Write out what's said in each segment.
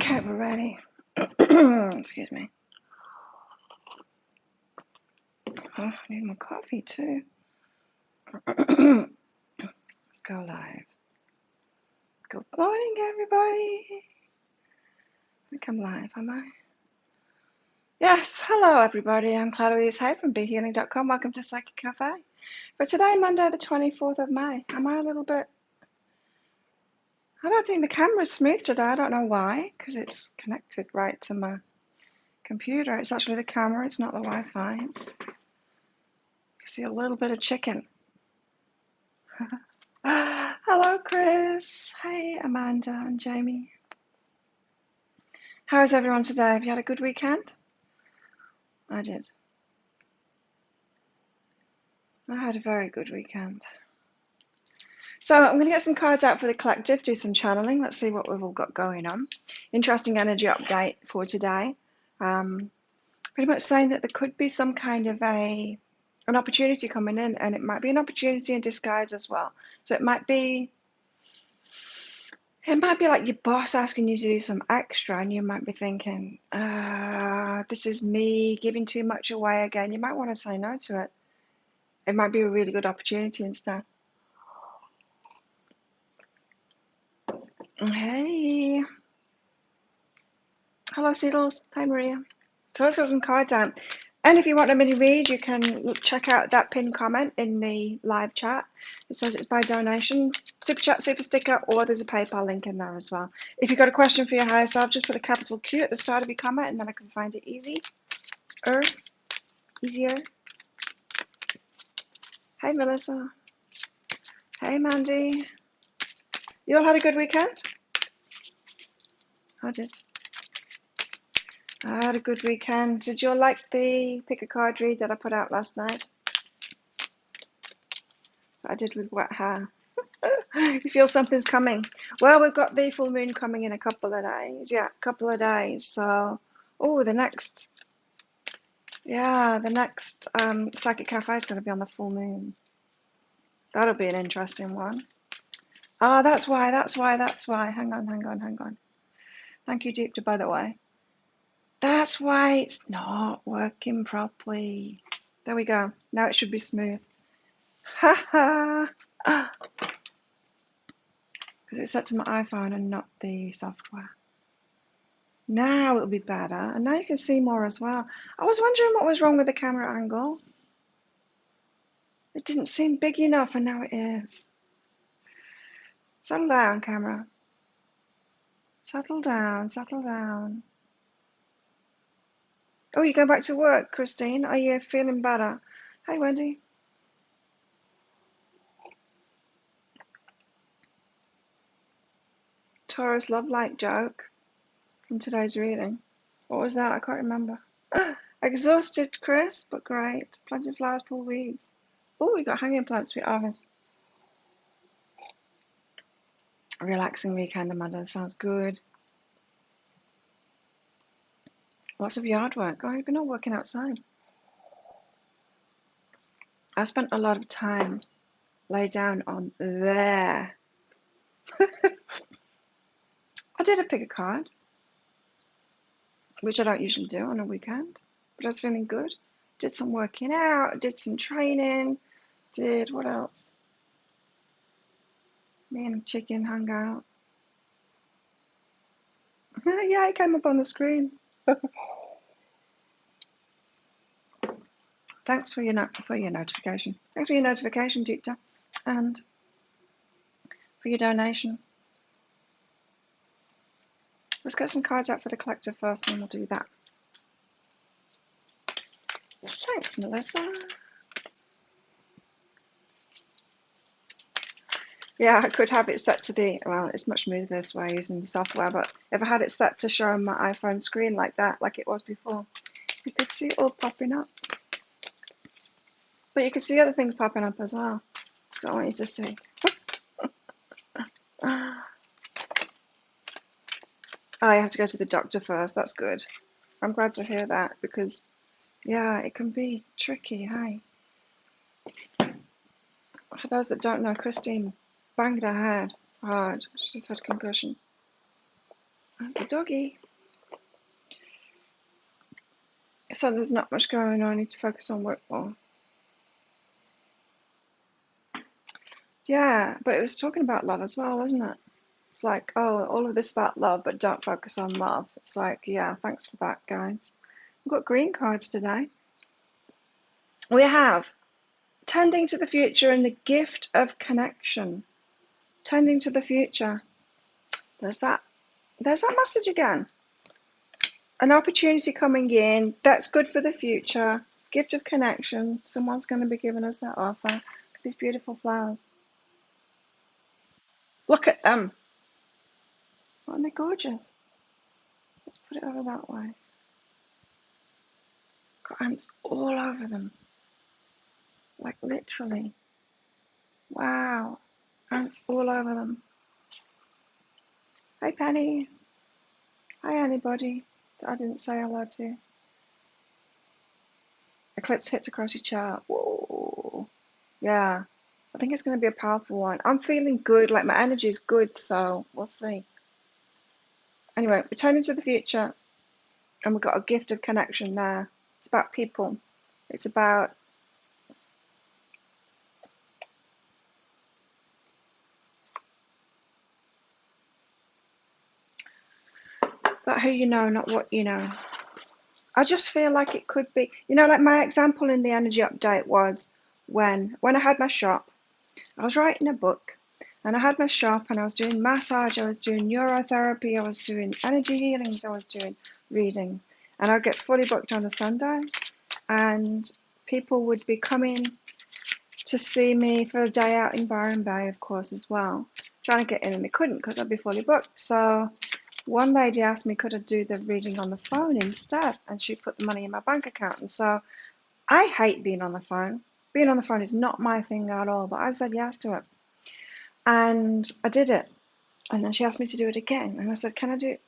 Okay, we're ready. Excuse me. Oh, I need more coffee too. Let's go live. Good morning, everybody. I think I'm live, am I? Yes, hello, everybody. I'm Clarice Hay from BeHealing.com. Welcome to Psychic Cafe. For today, Monday, the 24th of May. Am I a little bit... I don't think the camera's smooth today. I don't know why, because it's connected right to my computer. It's actually the camera. It's not the Wi-Fi. It's... You see a little bit of chicken. Hello, Chris. Hey, Amanda and Jamie. How is everyone today? Have you had a good weekend? I did. I had a very good weekend. So I'm going to get some cards out for the collective, do some channeling. Let's see what we've all got going on. Interesting energy update for today. Pretty much saying that there could be some kind of an opportunity coming in, and it might be an opportunity in disguise as well. So it might be like your boss asking you to do some extra, and you might be thinking, this is me giving too much away again. You might want to say no to it. It might be a really good opportunity instead. Hey. Hello, Seedles. Hi, Maria. So let's get some cards out. And if you want a mini read, you can check out that pinned comment in the live chat. It says it's by donation, super chat, super sticker, or there's a PayPal link in there as well. If you've got a question for your higher self, just put a capital Q at the start of your comment, and then I can find it easier. Hey, Melissa. Hey, Mandy. You all had a good weekend? I did. I had a good weekend. Did you all like the pick a card read that I put out last night? I did with wet hair. You feel something's coming. Well, we've got the full moon coming in a couple of days. Yeah, a couple of days. So, the next Psychic Cafe is going to be on the full moon. That'll be an interesting one. Oh, that's why. Hang on. Thank you, Deepta, by the way. That's why it's not working properly. There we go. Now it should be smooth. Ha ha! Because it's set to my iPhone and not the software. Now it'll be better. And now you can see more as well. I was wondering what was wrong with the camera angle. It didn't seem big enough, and now it is. Settle down, camera. Settle down. Oh, you're going back to work, Christine. Are you feeling better? Hi, Wendy. Taurus love light joke from today's reading. What was that? I can't remember. Exhausted, Chris, but great. Plenty of flowers, pull weeds. Oh, we got hanging plants, sweet harvest. A relaxing weekend, Amanda. That sounds good. Lots of yard work. Oh, you've been all working outside. I spent a lot of time laid down on there. I did a pick a card, which I don't usually do on a weekend, but I was feeling good. Did some working out, did some training, did what else? Me and Chicken hung out. Yeah, it came up on the screen. Thanks for your notification. Thanks for your notification, Deepta, and for your donation. Let's get some cards out for the collective first, and then we'll do that. Thanks, Melissa. Yeah, I could have it set to it's much smoother this way using the software, but if I had it set to show on my iPhone screen like that, like it was before, you could see it all popping up. But you could see other things popping up as well. Don't want you to see. Oh, you have to go to the doctor first. That's good. I'm glad to hear that because, yeah, it can be tricky, hey? For those that don't know, Christine banged her head hard. She's had concussion. There's the doggy. So there's not much going on. I need to focus on work more. Yeah, but it was talking about love as well, wasn't it? It's like, oh, all of this about love, but don't focus on love. It's like, yeah, thanks for that, guys. We've got green cards today. We have tending to the future and the gift of connection. Tending to the future. There's that message again. An opportunity coming in that's good for the future. Gift of connection. Someone's going to be giving us that offer. Look at these beautiful flowers. Look at them. Aren't they gorgeous? Let's put it over that way. Got ants all over them. Like literally. Wow. Ants all over them. Hi Penny. Hi anybody that I didn't say hello to. Eclipse hits across your chart. Whoa. Yeah. I think it's going to be a powerful one. I'm feeling good. Like my energy is good. So we'll see. Anyway, returning to the future. And we've got a gift of connection there. It's about people. It's about who you know, not what you know. I just feel like it could be, like my example in the energy update was when I had my shop, I was writing a book and I had my shop and I was doing massage, I was doing neurotherapy, I was doing energy healings, I was doing readings, and I'd get fully booked on a Sunday and people would be coming to see me for a day out in Byron Bay, of course, as well, trying to get in and they couldn't because I'd be fully booked. So one lady asked me could I do the reading on the phone instead, and she put the money in my bank account. And so I hate being on the phone. Being on the phone is not my thing at all, but I said yes to it. And I did it. And then she asked me to do it again. And I said, can I do it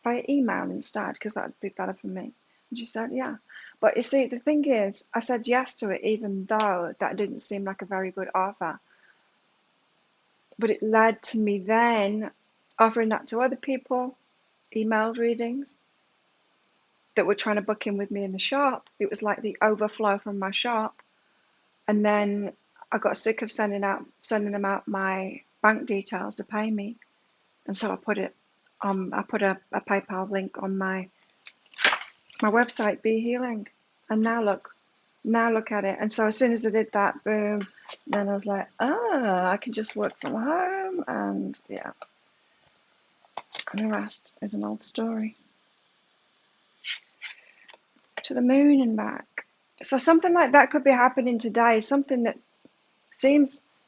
by email instead? Because that would be better for me. And she said, yeah. But you see, the thing is, I said yes to it, even though that didn't seem like a very good offer. But it led to me then offering that to other people, emailed readings that were trying to book in with me in the shop. It was like the overflow from my shop. And then I got sick of sending them out my bank details to pay me. And so I put a PayPal link on my website, Be Healing. And now look at it. And so as soon as I did that, boom, then I was like, I can just work from home. And yeah. And the rest is an old story. To the moon and back. So something like that could be happening today. Something that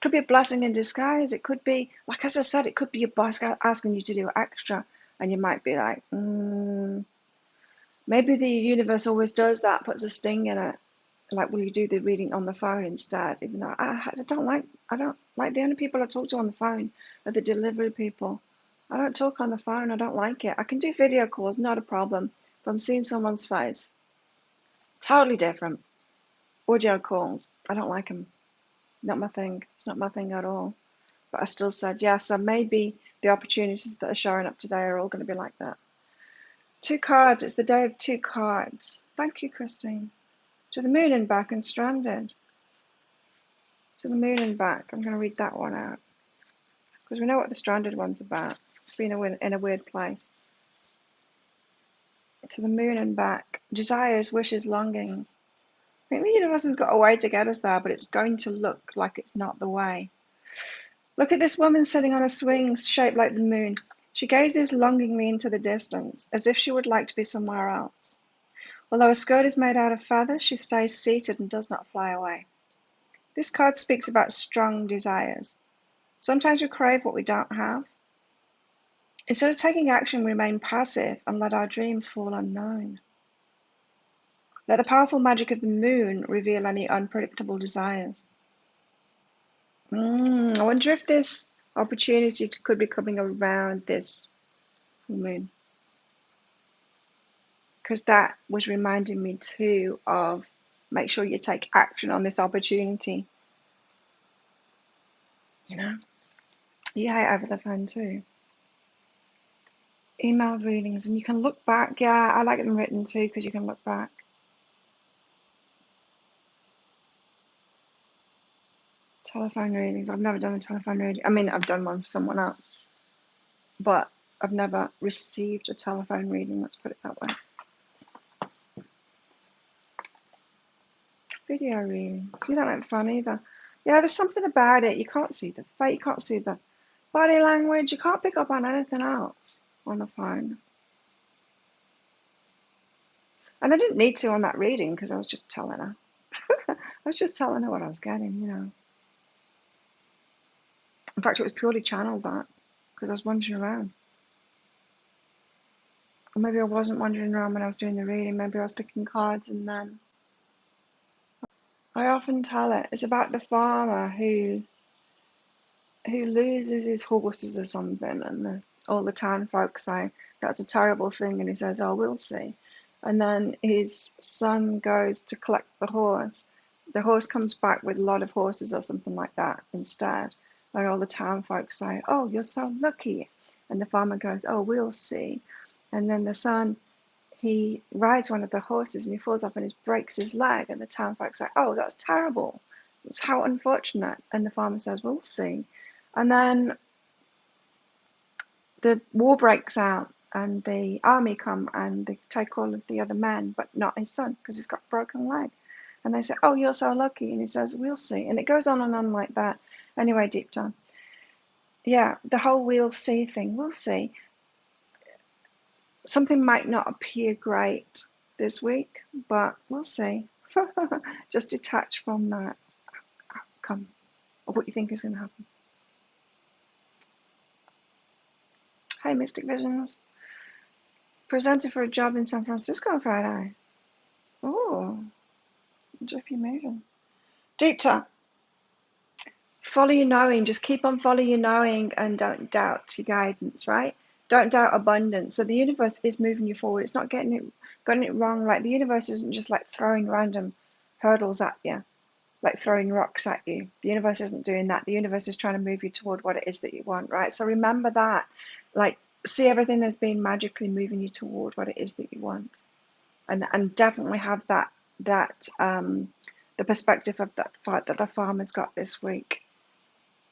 could be a blessing in disguise. It could be, like as I said, it could be your boss asking you to do extra. And you might be like, maybe the universe always does that, puts a sting in it. Like, will you do the reading on the phone instead? Even though I don't like the only people I talk to on the phone are the delivery people. I don't talk on the phone. I don't like it. I can do video calls, not a problem. But I'm seeing someone's face. Totally different. Audio calls, I don't like them. Not my thing. It's not my thing at all. But I still said yes. So maybe the opportunities that are showing up today are all going to be like that. 2 cards. It's the day of 2 cards. Thank you, Christine. To the moon and back and stranded. To the moon and back. I'm going to read that one out because we know what the stranded one's about. It's being in a weird place. To the moon and back. Desires, wishes, longings. I think the universe has got a way to get us there, but it's going to look like it's not the way. Look at this woman sitting on a swing shaped like the moon. She gazes longingly into the distance, as if she would like to be somewhere else. Although her skirt is made out of feathers, she stays seated and does not fly away. This card speaks about strong desires. Sometimes we crave what we don't have. Instead of taking action, we remain passive and let our dreams fall unknown. Let the powerful magic of the moon reveal any unpredictable desires. I wonder if this opportunity could be coming around this moon. Because that was reminding me too of make sure you take action on this opportunity. Yeah, over the phone too. emailed readings, and you can look back. Yeah, I like them written too because you can look back. Telephone readings. I've never done a telephone reading. I mean, I've done one for someone else, but I've never received a telephone reading. Let's put it that way. Video readings. You don't like fun either. Yeah, there's something about it. You can't see the face. You can't see the body language. You can't pick up on anything else on the phone. And I didn't need to on that reading because I was just telling her. I was just telling her what I was getting, you know. In fact, it was purely channeled that because I was wandering around. Or maybe I wasn't wandering around when I was doing the reading. Maybe I was picking cards and then. I often tell it. It's about the farmer who loses his horses or something, and all the town folk say that's a terrible thing, and he says, "Oh, we'll see." And then his son goes to collect the horse. The horse comes back with a lot of horses or something like that instead. And all the town folk say, "Oh, you're so lucky." And the farmer goes, "Oh, we'll see." And then the son, he rides one of the horses and he falls off and he breaks his leg. And the town folk say, "Oh, that's terrible. That's how unfortunate." And the farmer says, "We'll see." And then the war breaks out and the army come and they take all of the other men, but not his son because he's got a broken leg. And they say, "Oh, you're so lucky." And he says, "We'll see." And it goes on and on like that. Anyway, deep down. Yeah, the whole "we'll see" thing, we'll see. Something might not appear great this week, but we'll see. Just detach from that outcome of what you think is going to happen. Hey, Mystic Visions. Presented for a job in San Francisco on Friday. Oh, if you're moving. Deep talk. Follow your knowing. Just keep on following your knowing and don't doubt your guidance, right? Don't doubt abundance. So the universe is moving you forward. It's not getting it wrong. Like the universe isn't just like throwing random hurdles at you, like throwing rocks at you. The universe isn't doing that. The universe is trying to move you toward what it is that you want, right? So remember that. Like see everything as being magically moving you toward what it is that you want. And definitely have that the perspective of that fight that the farmer's got this week.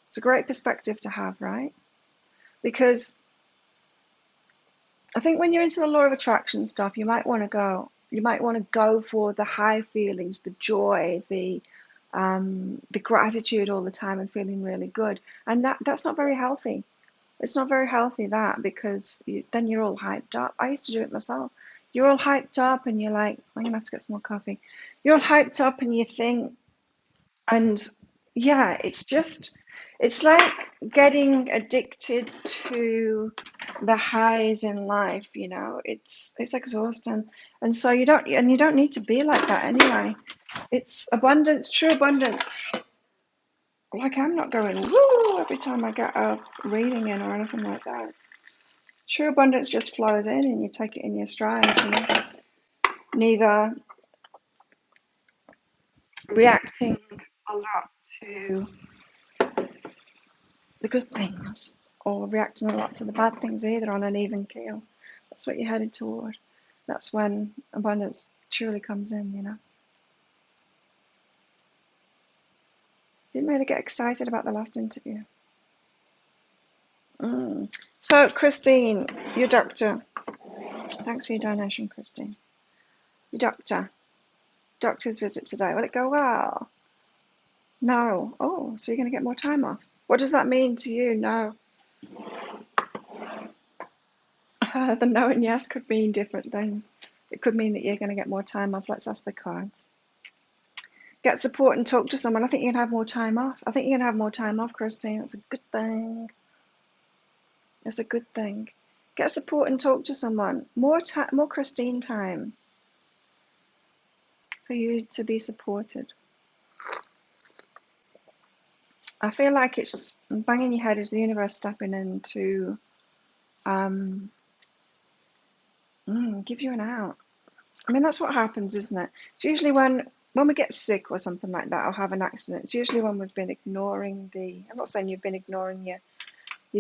It's a great perspective to have, right? Because I think when you're into the law of attraction stuff, you might want to go for the high feelings, the joy, the gratitude all the time and feeling really good. And that's not very healthy. It's not very healthy because then you're all hyped up. I used to do it myself. You're all hyped up and you're like, I'm gonna have to get some more coffee. You're all hyped up and you think, and yeah, it's like getting addicted to the highs in life, you know. It's exhausting. And so you don't need to be like that anyway. It's abundance, true abundance. Like I'm not going woo every time I get a reading in or anything like that. True abundance just flows in and you take it in your stride, you know. Neither reacting a lot to the good things or reacting a lot to the bad things either on an even keel. That's what you're headed toward. That's when abundance truly comes in, you know. Didn't really get excited about the last interview. So, Christine, your doctor. Thanks for your donation, Christine. Your doctor's visit today. Will it go well? No. Oh, so you're going to get more time off. What does that mean to you? No. The no and yes could mean different things. It could mean that you're going to get more time off. Let's ask the cards. Get support and talk to someone. I think you can have more time off. I think you can have more time off, Christine. That's a good thing. It's a good thing. Get support and talk to someone. More Christine time for you to be supported. I feel like it's banging your head as the universe stepping in to give you an out. I mean, that's what happens, isn't it? It's usually when we get sick or something like that or have an accident, it's usually when we've been ignoring I'm not saying you've been ignoring your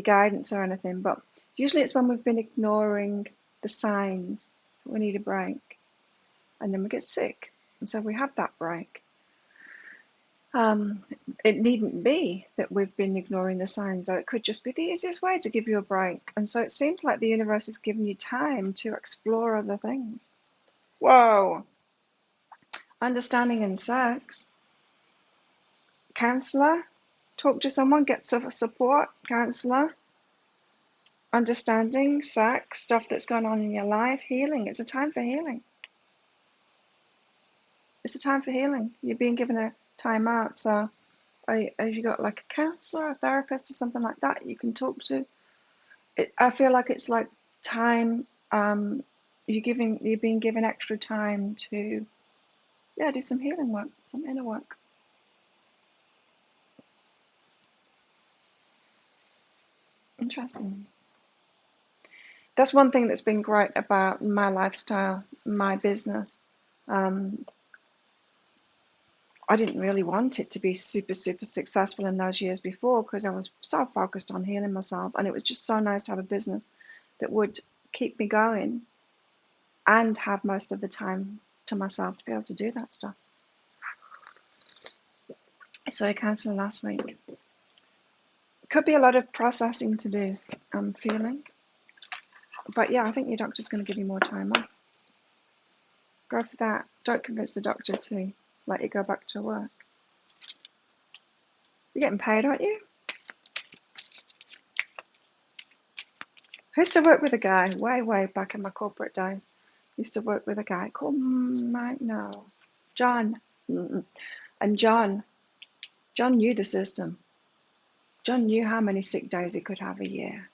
guidance or anything, but Usually it's when we've been ignoring the signs that we need a break, and then we get sick, and so we have that break. It needn't be that we've been ignoring the signs, though. It could just be the easiest way to give you a break. And so it seems like the universe is giving you time to explore other things. Whoa! Understanding in sex. Counselor. Talk to someone, get support. Counselor. Understanding, sex, stuff that's going on in your life. Healing. It's a time for healing. It's a time for healing. You're being given a time out, so have you got like a counselor, a therapist, or something like that you can talk to? I feel like it's like time. You're being given extra time to, do some healing work, some inner work. Interesting. That's one thing that's been great about my lifestyle, my business. I didn't really want it to be super, super successful in those years before because I was so focused on healing myself, and it was just so nice to have a business that would keep me going and have most of the time to myself to be able to do that stuff. So I cancelled last week. Could be a lot of processing to do, I'm feeling. But yeah, I think your doctor's going to give you more time off. Go for that. Don't convince the doctor to let you go back to work. You're getting paid, aren't you? I used to work with a guy way back in my corporate days. I used to work with a guy called John. And John knew the system. John knew how many sick days he could have a year.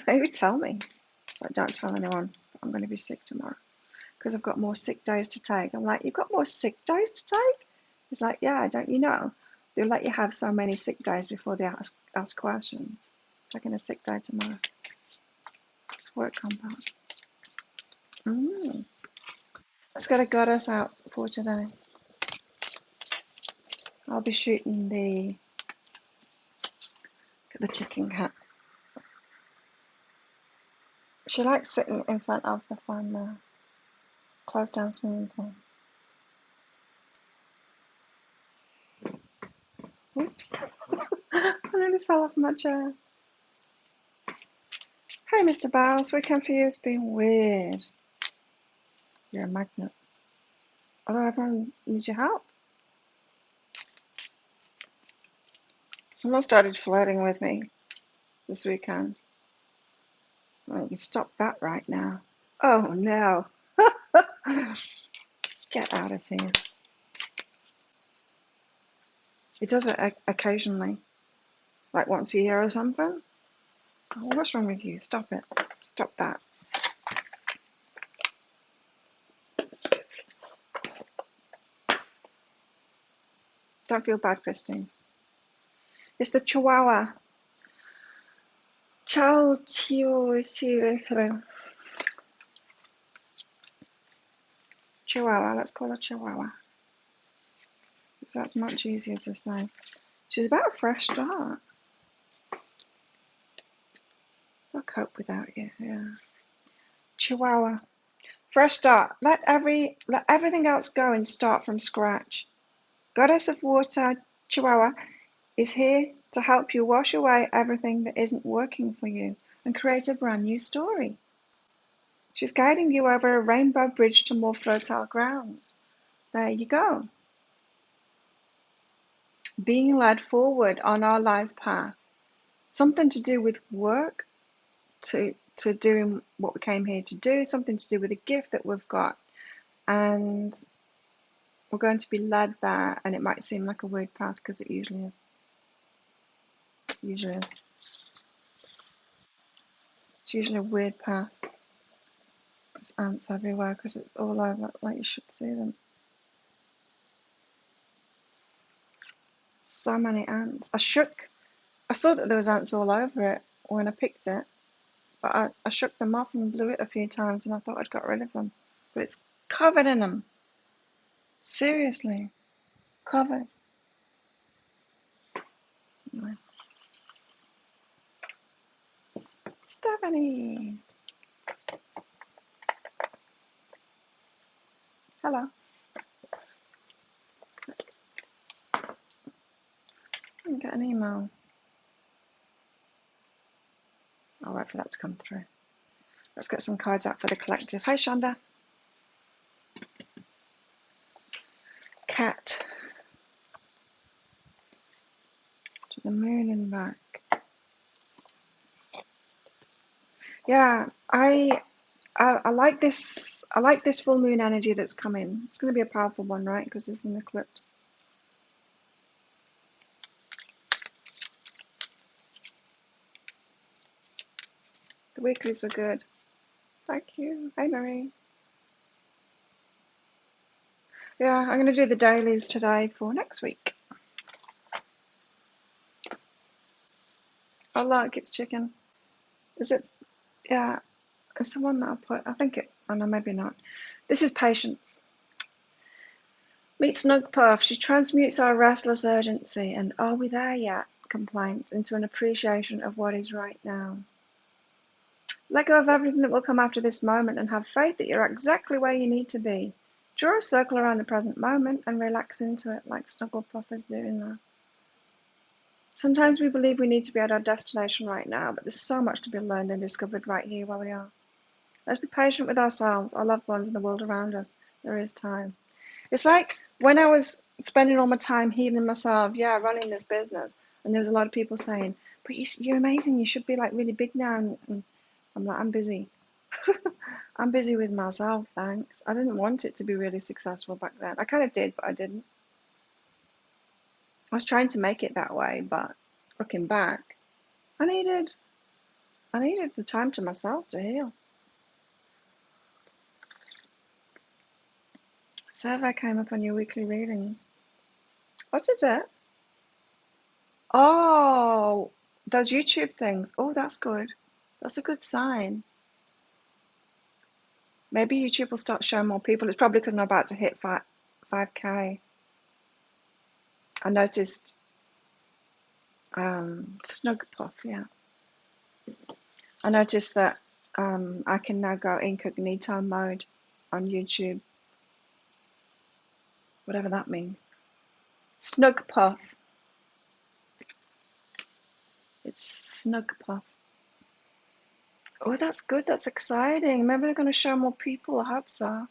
He would tell me, but don't tell anyone I'm going to be sick tomorrow because I've got more sick days to take. I'm like, you've got more sick days to take? He's like, yeah, don't you know? They'll let you have so many sick days before they ask questions. Taking a sick day tomorrow. It's work compound. Let's get a goddess out for today. I'll be shooting the chicken cat. She likes sitting in front of the fan now. Close down smoothly. Oops. I nearly fell off my chair. Hey, Mr. Bowles, we're confused, being weird. You're a magnet. Although everyone needs your help. Someone started flirting with me this weekend. Well, you can stop that right now. Oh, no. Get out of here. He does it occasionally, like once a year or something. Oh, what's wrong with you? Stop it. Stop that. Don't feel bad, Christine. It's the Chihuahua. Ciao, Chihuahua. Chihuahua. Let's call her Chihuahua. Because that's much easier to say. She's about a fresh start. I'll cope without you. Yeah. Chihuahua. Fresh start. Let everything else go and start from scratch. Goddess of Water, Chihuahua, is here to help you wash away everything that isn't working for you and create a brand new story. She's guiding you over a rainbow bridge to more fertile grounds. There you go. Being led forward on our life path. Something to do with work, to doing what we came here to do, something to do with a gift that we've got. And we're going to be led there, and it might seem like a weird path because it usually is. It usually is. It's usually a weird path. There's ants everywhere because it's all over, like you should see them. So many ants. I saw that there was ants all over it when I picked it, but I shook them off and blew it a few times and I thought I'd got rid of them. But it's covered in them. Seriously. Covered. Anyway. Stephanie. Hello. I didn't get an email. I'll wait for that to come through. Let's get some cards out for the collective. Hi, Shonda. Cat. To the moon and back. Yeah, I like this. I like this full moon energy that's coming. It's going to be a powerful one, right? Because it's an eclipse. The weeklies were good. Thank you. Hi, Marie. Yeah, I'm going to do the dailies today for next week. Oh, look, it's chicken. Is it? Yeah, it's the one that I put. I think it. Oh, no, maybe not. This is patience. Meet Snug Puff. She transmutes our restless urgency and "are we there yet?" complaints into an appreciation of what is right now. Let go of everything that will come after this moment and have faith that you're exactly where you need to be. Draw a circle around the present moment and relax into it like Snugglepuff is doing there. Sometimes we believe we need to be at our destination right now, but there's so much to be learned and discovered right here where we are. Let's be patient with ourselves, our loved ones, and the world around us. There is time. It's like when I was spending all my time healing myself, yeah, running this business, and there was a lot of people saying, but you're amazing, you should be like really big now. And I'm like, I'm busy. I'm busy with myself, thanks. I didn't want it to be really successful back then. I kind of did, but I didn't. I was trying to make it that way, but looking back, I needed the time to myself to heal. Survey came up on your weekly readings. What is it? Oh, those YouTube things. Oh, that's good. That's a good sign. Maybe YouTube will start showing more people. It's probably because I'm about to hit 5K. I noticed Snug Puff, yeah. I noticed that I can now go incognito mode on YouTube. Whatever that means. Snug Puff. It's Snug Puff. Oh, that's good. That's exciting. Maybe they're going to show more people. I hope so.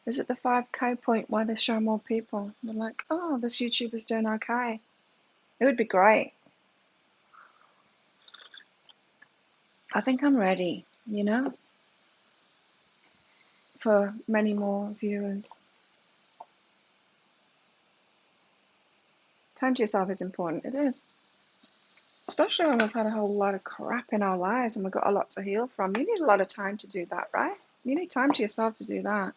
Is it the 5K point why they show more people? They're like, oh, this YouTuber's doing okay. It would be great. I think I'm ready, you know, for many more viewers. Time to yourself is important. It is. Especially when we've had a whole lot of crap in our lives and we've got a lot to heal from. You need a lot of time to do that, right? You need time to yourself to do that.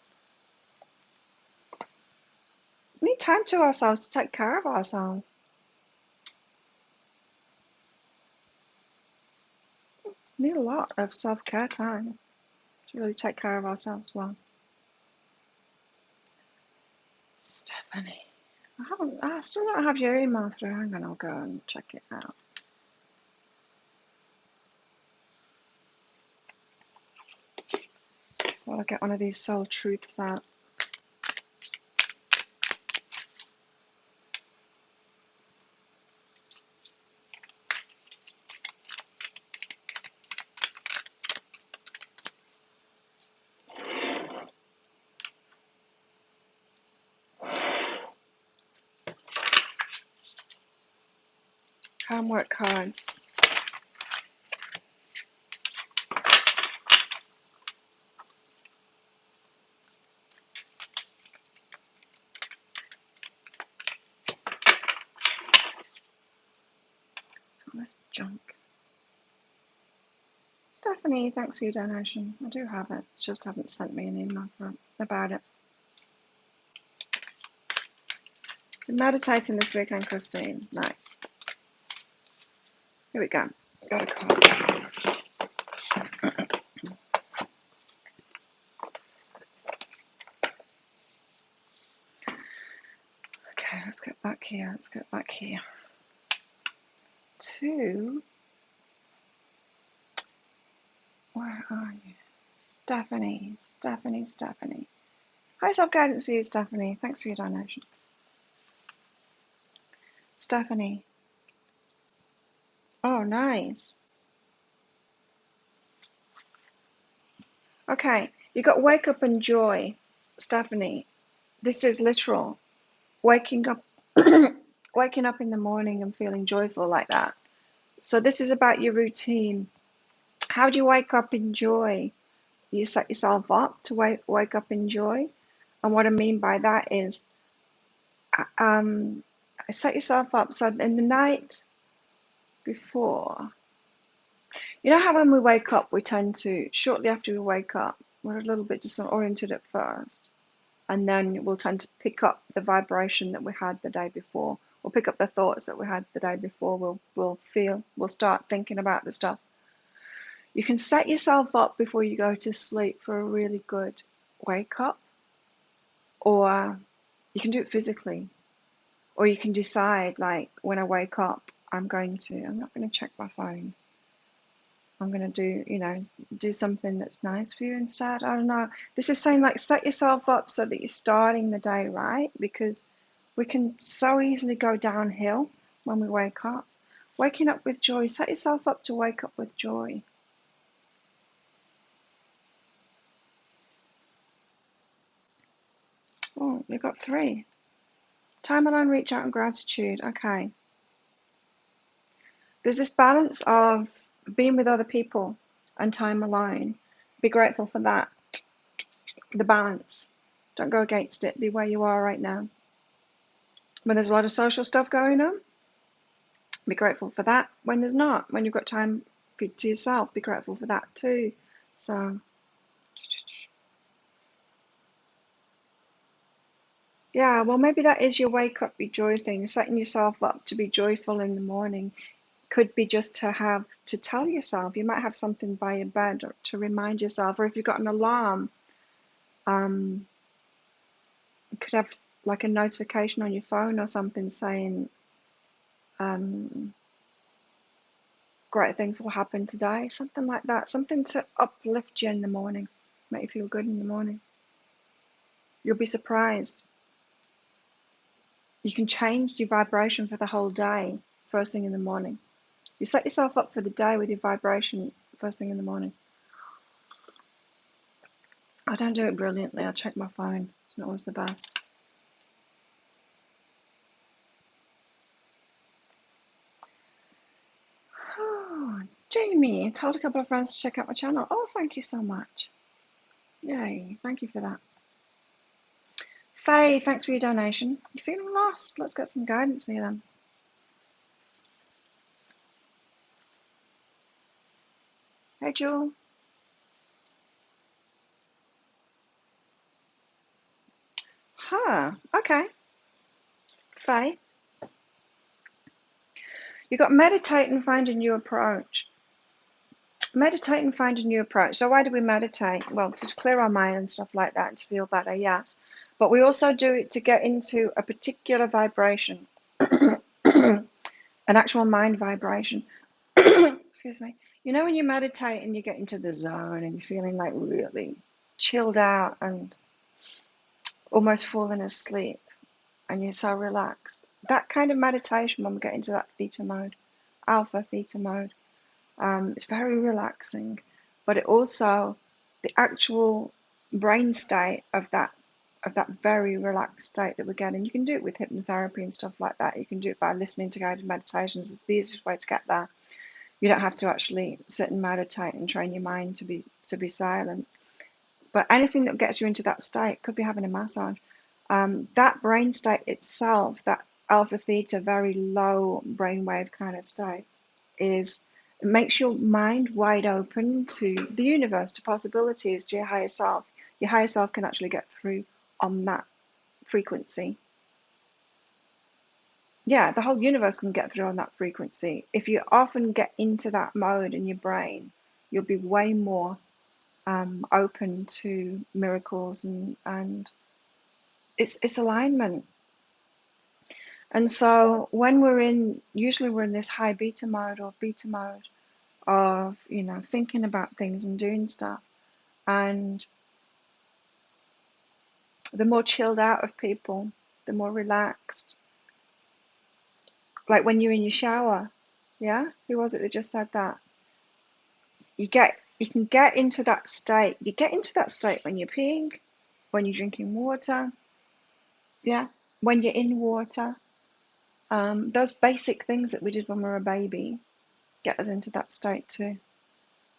We need time to ourselves to take care of ourselves. We need a lot of self-care time to really take care of ourselves well. Stephanie, I still don't have your email through. Hang on, I'll go and check it out. While I get one of these soul truths out. Homework cards. It's all this junk. Stephanie, thanks for your donation. I do have it. It's just haven't sent me an email about it. Been meditating this weekend, Christine. Nice. Here we go. Got a card. Okay, let's get back here. Let's get back here. 2 Where are you? Stephanie, Stephanie, Stephanie. High self-guidance for you, Stephanie. Thanks for your donation. Stephanie. Oh, nice. Okay, you got wake up and joy, Stephanie. This is literal. Waking up waking up in the morning and feeling joyful like that. So this is about your routine. How do you wake up in joy? You set yourself up to wake up in joy. And what I mean by that is set yourself up so in the night before, you know how when we wake up, we tend to, shortly after we wake up, we're a little bit disoriented at first, and then we'll tend to pick up the vibration that we had the day before. We'll pick up the thoughts that we had the day before. We'll start thinking about the stuff. You can set yourself up before you go to sleep for a really good wake up, or you can do it physically, or you can decide, like, when I wake up, I'm not going to check my phone. I'm going to do something that's nice for you instead. I don't know. This is saying, like, set yourself up so that you're starting the day right, because we can so easily go downhill when we wake up. Waking up with joy. Set yourself up to wake up with joy. Oh, we've got 3. Time alone, reach out, and gratitude. Okay. There's this balance of being with other people and time alone. Be grateful for that. The balance. Don't go against it. Be where you are right now. When there's a lot of social stuff going on, be grateful for that. When there's not, when you've got time to yourself, be grateful for that too. So, yeah, well, maybe that is your wake up, be joy thing. Setting yourself up to be joyful in the morning could be just to tell yourself. You might have something by your bed or to remind yourself, or if you've got an alarm, you could have like a notification on your phone or something saying, great things will happen today, something like that, something to uplift you in the morning, make you feel good in the morning. You'll be surprised. You can change your vibration for the whole day first thing in the morning. You set yourself up for the day with your vibration first thing in the morning. I don't do it brilliantly. I check my phone. It's not always the best. Oh, Jamie told a couple of friends to check out my channel. Oh, thank you so much. Yay, thank you for that. Faye, thanks for your donation. You feeling lost? Let's get some guidance for you then. Hey, Jewel. Huh, okay. Faye. You got meditate and find a new approach. Meditate and find a new approach. So why do we meditate? Well, to clear our mind and stuff like that and to feel better, yes. But we also do it to get into a particular vibration, an actual mind vibration. Excuse me. You know when you meditate and you get into the zone and you're feeling like really chilled out and almost falling asleep and you're so relaxed. That kind of meditation, when we get into that theta mode, alpha theta mode, it's very relaxing, but it also, the actual brain state of that very relaxed state that we get, and you can do it with hypnotherapy and stuff like that. You can do it by listening to guided meditations. It's the easiest way to get there. You don't have to actually sit and meditate and train your mind to be silent. But anything that gets you into that state, could be having a massage. That brain state itself, that alpha theta, very low brainwave kind of state, it makes your mind wide open to the universe, to possibilities, to your higher self. Your higher self can actually get through on that frequency. Yeah, the whole universe can get through on that frequency. If you often get into that mode in your brain, you'll be way more open to miracles and it's alignment. And so when usually we're in this high beta mode or beta mode, of, thinking about things and doing stuff. And the more chilled out of people, the more relaxed. Like when you're in your shower, yeah? Who was it that just said that? You can get into that state. You get into that state when you're peeing, when you're drinking water, yeah, when you're in water. Those basic things that we did when we were a baby get us into that state too.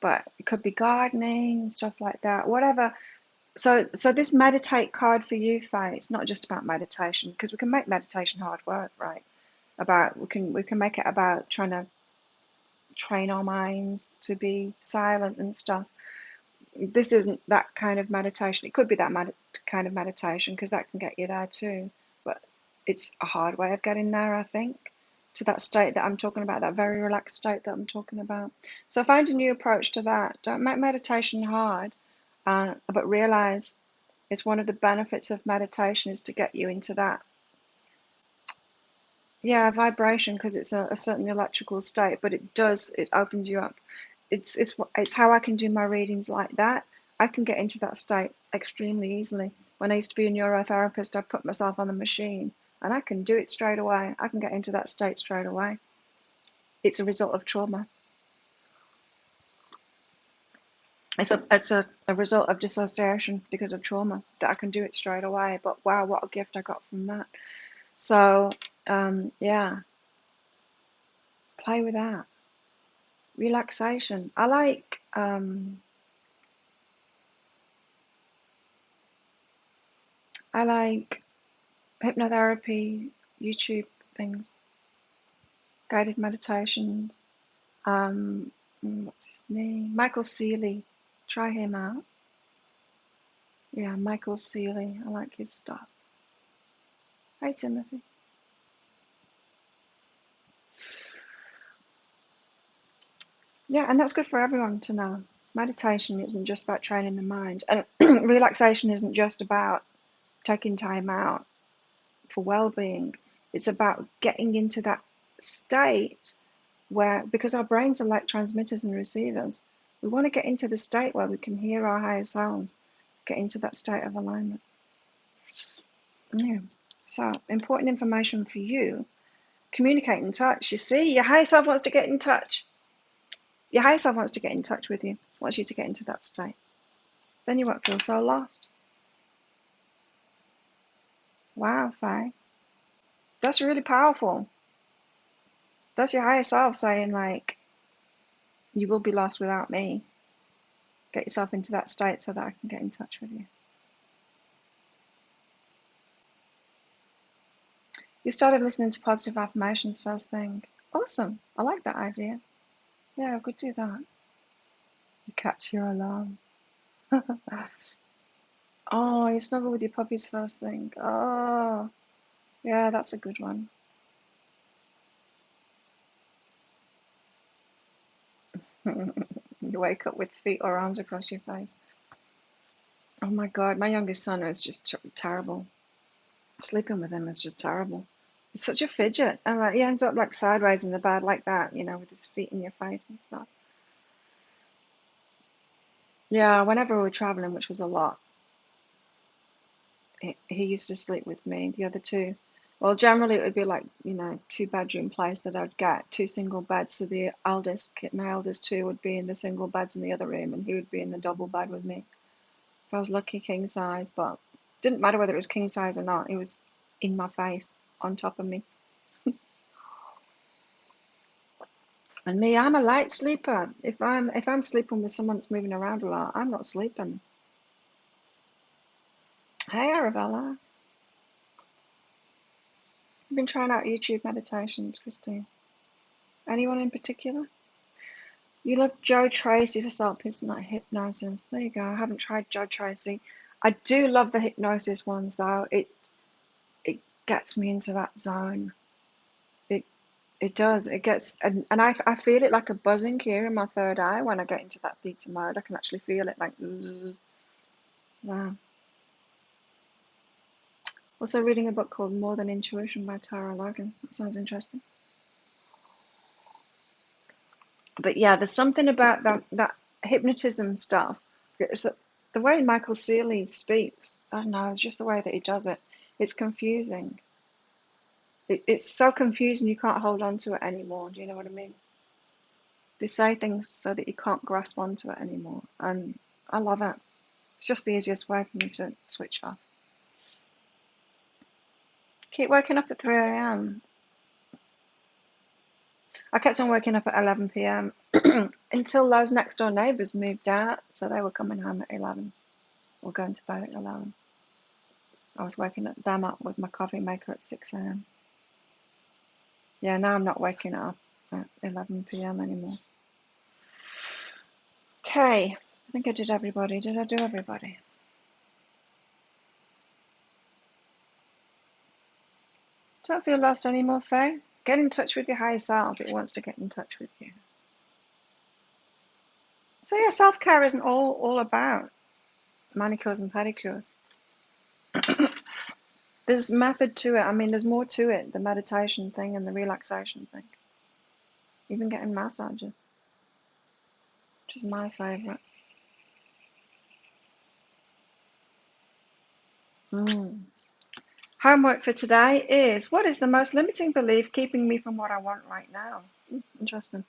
But it could be gardening, stuff like that, whatever. So this meditate card for you, Faye, it's not just about meditation, because we can make meditation hard work, right? We can make it about trying to train our minds to be silent and stuff. This isn't that kind of meditation. It could be that kind of meditation, because that can get you there too. But it's a hard way of getting there, I think, to that state that I'm talking about, that very relaxed state that I'm talking about. So find a new approach to that. Don't make meditation hard, but realize it's one of the benefits of meditation is to get you into that, yeah, vibration, because it's a certain electrical state, but it opens you up. It's how I can do my readings like that. I can get into that state extremely easily. When I used to be a neurotherapist, I put myself on the machine and I can do it straight away. I can get into that state straight away. It's a result of trauma. It's a result of dissociation because of trauma that I can do it straight away. But wow, what a gift I got from that. So yeah, play with that. Relaxation. I like hypnotherapy, YouTube things, guided meditations. What's his name? Michael Seeley. Try him out. Yeah, Michael Seeley. I like his stuff. Hi, Timothy. Yeah, and that's good for everyone to know. Meditation isn't just about training the mind, and relaxation isn't just about taking time out for well-being. It's about getting into that state where, because our brains are like transmitters and receivers, we want to get into the state where we can hear our higher selves, get into that state of alignment. Yeah. So important information for you. Communicate in touch. You see, your higher self wants to get in touch. Your higher self wants to get in touch with you, wants you to get into that state. Then you won't feel so lost. Wow, Faye. That's really powerful. That's your higher self saying, like, you will be lost without me. Get yourself into that state so that I can get in touch with you. You started listening to positive affirmations first thing. Awesome. I like that idea. Yeah, I could do that. You catch your alarm. Oh, you snuggle with your puppies first thing. Oh, yeah, that's a good one. You wake up with feet or arms across your face. Oh my God, my youngest son is just terrible. Sleeping with him is just terrible. He's such a fidget, and like he ends up like sideways in the bed like that, with his feet in your face and stuff. Yeah, whenever we were traveling, which was a lot, he used to sleep with me. The other two, well, generally it would be like, 2-bedroom place that I'd get, two single beds. So the eldest kid, my eldest two, would be in the single beds in the other room, and he would be in the double bed with me. If I was lucky, king size, but didn't matter whether it was king size or not. It was in my face, on top of me. And me, I'm a light sleeper. If I'm sleeping with someone that's moving around a lot, I'm not sleeping. Hey, Arabella. I've been trying out YouTube meditations, Christine. Anyone in particular? You love Joe Tracy for self-hypnosis. There you go. I haven't tried Joe Tracy. I do love the hypnosis ones though. It gets me into that zone. It it does. It gets and I feel it like a buzzing here in my third eye when I get into that theta mode. I can actually feel it like zzz. Wow. Also reading a book called More Than Intuition by Tara Logan. That sounds interesting. But yeah, there's something about that hypnotism stuff. It's the way Michael Sealey speaks. I don't know. It's just the way that he does it. It's confusing. It's so confusing you can't hold on to it anymore. Do you know what I mean? They say things so that you can't grasp onto it anymore, and I love it. It's just the easiest way for me to switch off. Keep waking up at 3 a.m. I kept on waking up at 11 p.m. until those next door neighbours moved out, so they were coming home at 11 or going to bed at 11. I was waking them up with my coffee maker at 6 a.m. Yeah, now I'm not waking up at 11 p.m. anymore. Okay, I think I did everybody. Did I do everybody? Don't feel lost anymore, Faye. Get in touch with your higher self. It wants to get in touch with you. So yeah, self-care isn't all about manicures and pedicures. There's method to it. I mean, there's more to it, the meditation thing and the relaxation thing. Even getting massages, which is my favourite. Homework for today is, what is the most limiting belief keeping me from what I want right now? Interesting.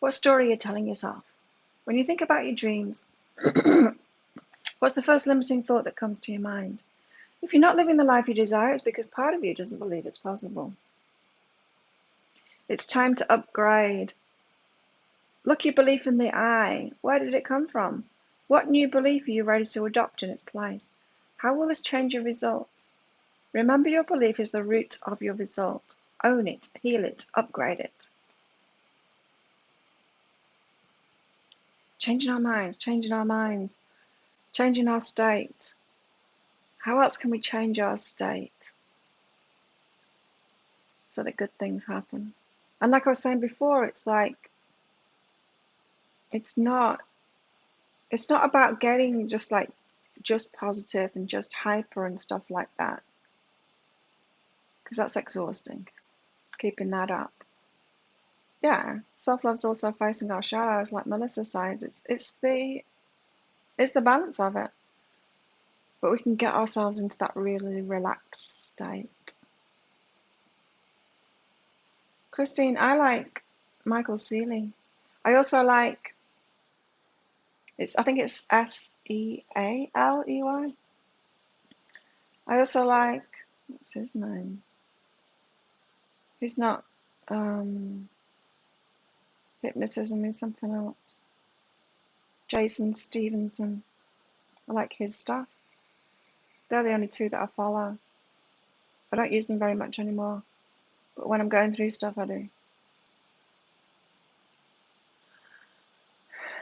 What story are you telling yourself? When you think about your dreams, what's the first limiting thought that comes to your mind? If you're not living the life you desire, it's because part of you doesn't believe it's possible. It's time to upgrade. Look your belief in the eye. Where did it come from? What new belief are you ready to adopt in its place? How will this change your results? Remember, your belief is the root of your result. Own it, heal it, upgrade it. Changing our minds, changing our minds, changing our state. How else can we change our state so that good things happen? And like I was saying before, it's like, it's not about getting just positive and just hyper and stuff like that, because that's exhausting, keeping that up. Yeah, self-love's also facing our shadows, like Melissa says. It's the balance of it. But we can get ourselves into that really relaxed state. Christine, I like Michael Sealey. I also like, I think it's Sealey. I also like, what's his name? He's not hypnotism, he's something else. Jason Stevenson. I like his stuff. They're the only two that I follow. I don't use them very much anymore, but when I'm going through stuff, I do.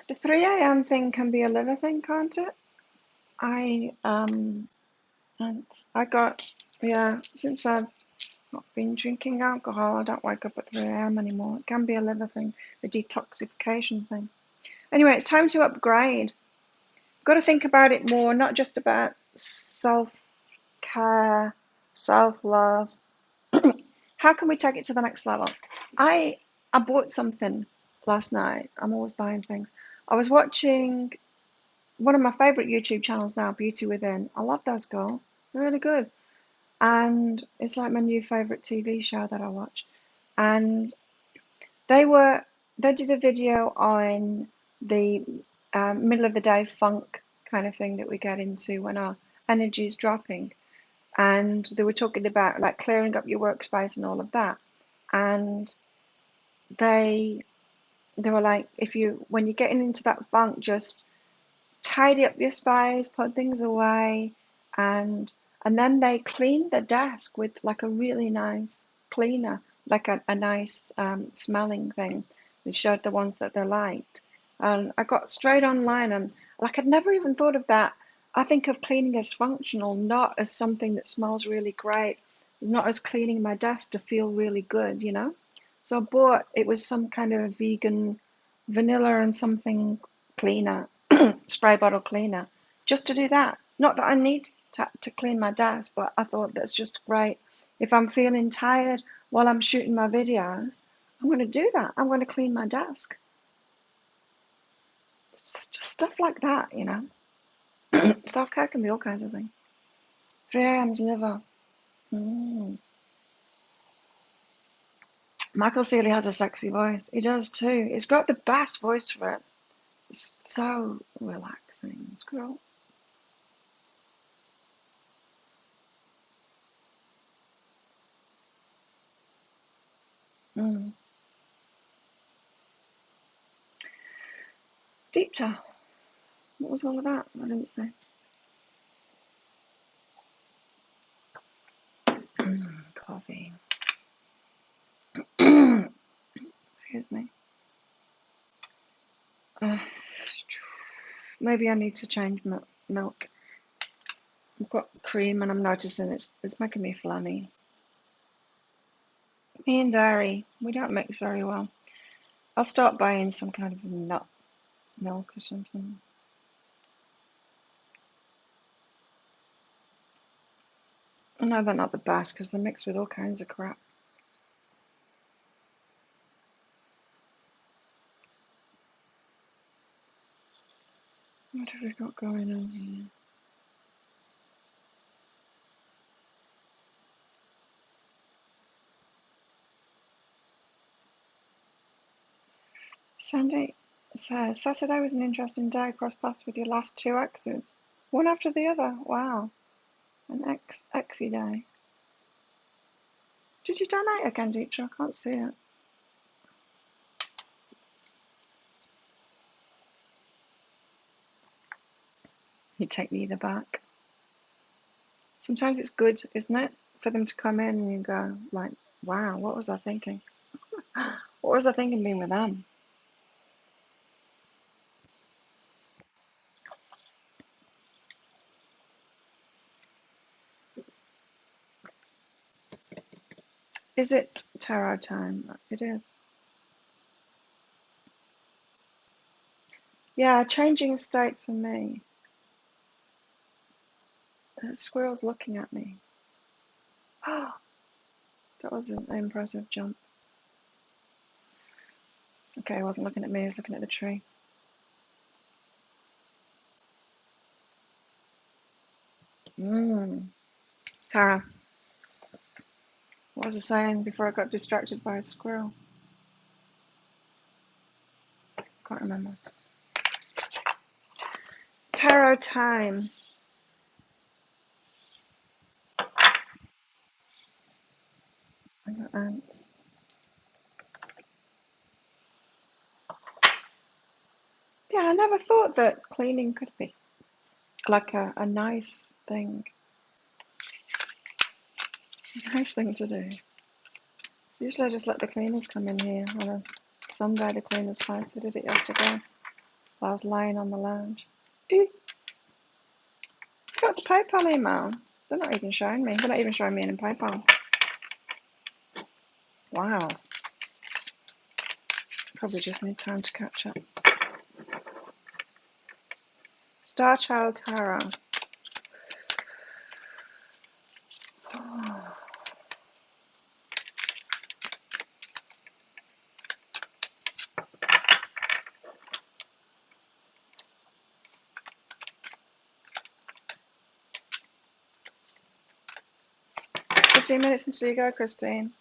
The 3 a.m. thing can be a liver thing, can't it? Since I've not been drinking alcohol, I don't wake up at 3 a.m. anymore. It can be a liver thing, a detoxification thing. Anyway, it's time to upgrade. We've got to think about it more, not just about self-care, self-love. How can we take it to the next level? I bought something last night. I'm always buying things. I was watching one of my favourite YouTube channels now, Beauty Within. I love those girls. They're really good. And it's like my new favourite TV show that I watch. And they did a video on the middle of the day funk kind of thing that we get into when our energy is dropping. And they were talking about like clearing up your workspace and all of that. And they were like, when you're getting into that funk, just tidy up your space, put things away, and then they cleaned the desk with like a really nice cleaner, like a nice smelling thing. They showed the ones that they liked, and I got straight online, and like I'd never even thought of that. I think of cleaning as functional, not as something that smells really great. It's not as cleaning my desk to feel really good, you know. So I bought, it was some kind of vegan vanilla and something cleaner, spray bottle cleaner, just to do that. Not that I need to clean my desk, but I thought that's just great. If I'm feeling tired while I'm shooting my videos, I'm going to do that. I'm going to clean my desk. Just stuff like that, you know. Self-care can be all kinds of things. 3 a.m.'s liver. Michael Seeley has a sexy voice. He does too. He's got the best voice for it. It's so relaxing. It's cool. Deep Chow. What was all of that? I didn't say. Coffee. Excuse me. Maybe I need to change milk. I've got cream and I'm noticing it's making me phlegmy. Me and dairy, we don't mix very well. I'll start buying some kind of nut milk or something. I know they're not the best because they're mixed with all kinds of crap. What have we got going on here? Sandy says, Saturday was an interesting day. Cross paths with your last 2 exes. One after the other. Wow. An exy day. Did you donate again, Dietrich? I can't see it. You take neither back. Sometimes it's good, isn't it? For them to come in and you go, like, wow, what was I thinking? What was I thinking being with them? Is it tarot time? It is. Yeah, changing state for me. The squirrel's looking at me. Oh, that was an impressive jump. Okay, he wasn't looking at me, he was looking at the tree. Tara, what was I saying before I got distracted by a squirrel? Can't remember. Tarot time. I got ants. Yeah, I never thought that cleaning could be like a nice thing. A nice thing to do. Usually I just let the cleaners come in here on a Sunday, the cleaners place. They did it yesterday while I was lying on the lounge. Got the PayPal email. They're not even showing me. They're not even showing me in PayPal. Wow. Probably just need time to catch up. Starchild Tara. 15 minutes until you go, Christine.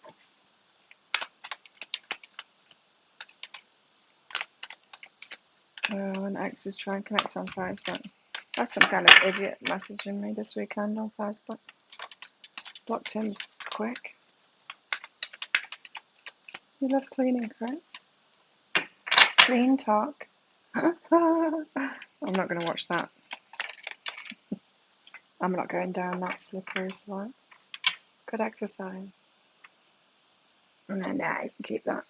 Oh, an ex is trying to connect on Facebook. That's some kind of idiot messaging me this weekend on Facebook. Blocked him quick. You love cleaning, Chris? Clean talk. I'm not going to watch that. I'm not going down that slippery slope. It's good exercise. Nah, you can keep that.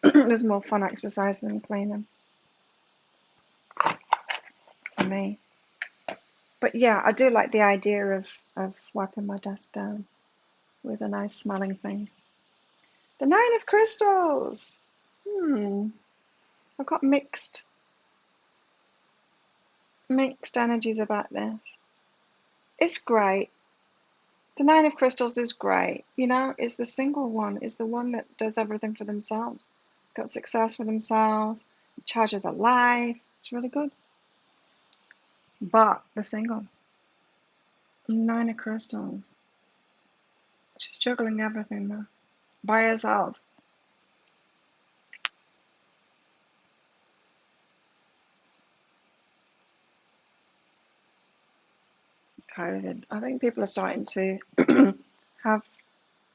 There's more fun exercise than cleaning. For me. But yeah, I do like the idea of wiping my desk down with a nice smelling thing. The 9 of Crystals! I've got mixed energies about this. It's great. The 9 of Crystals is great. You know, it's the single one. It's the one that does everything for themselves. Got success for themselves, in charge of their life, It's really good. But they're single. 9 of crystals. She's juggling everything though. By herself. COVID. I think people are starting to have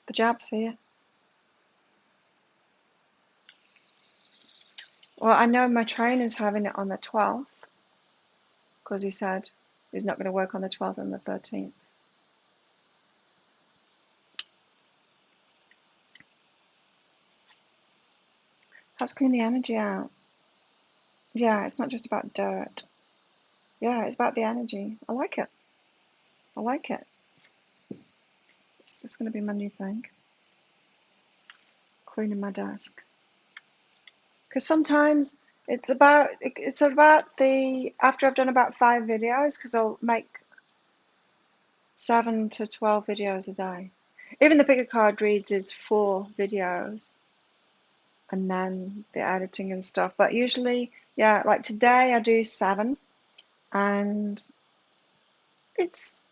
the jabs here. Well, I know my trainer's having it on the 12th because he said he's not going to work on the 12th and the 13th. Have to clean the energy out. Yeah, it's not just about dirt. Yeah, it's about the energy. I like it. I like it. It's just going to be my new thing. Cleaning my desk. Because sometimes it's about the after I've done about 5 videos, because I'll make 7 to 12 videos a day. Even the pick a card reads is 4 videos, and then the editing and stuff. But usually, yeah, like today I do 7, and it's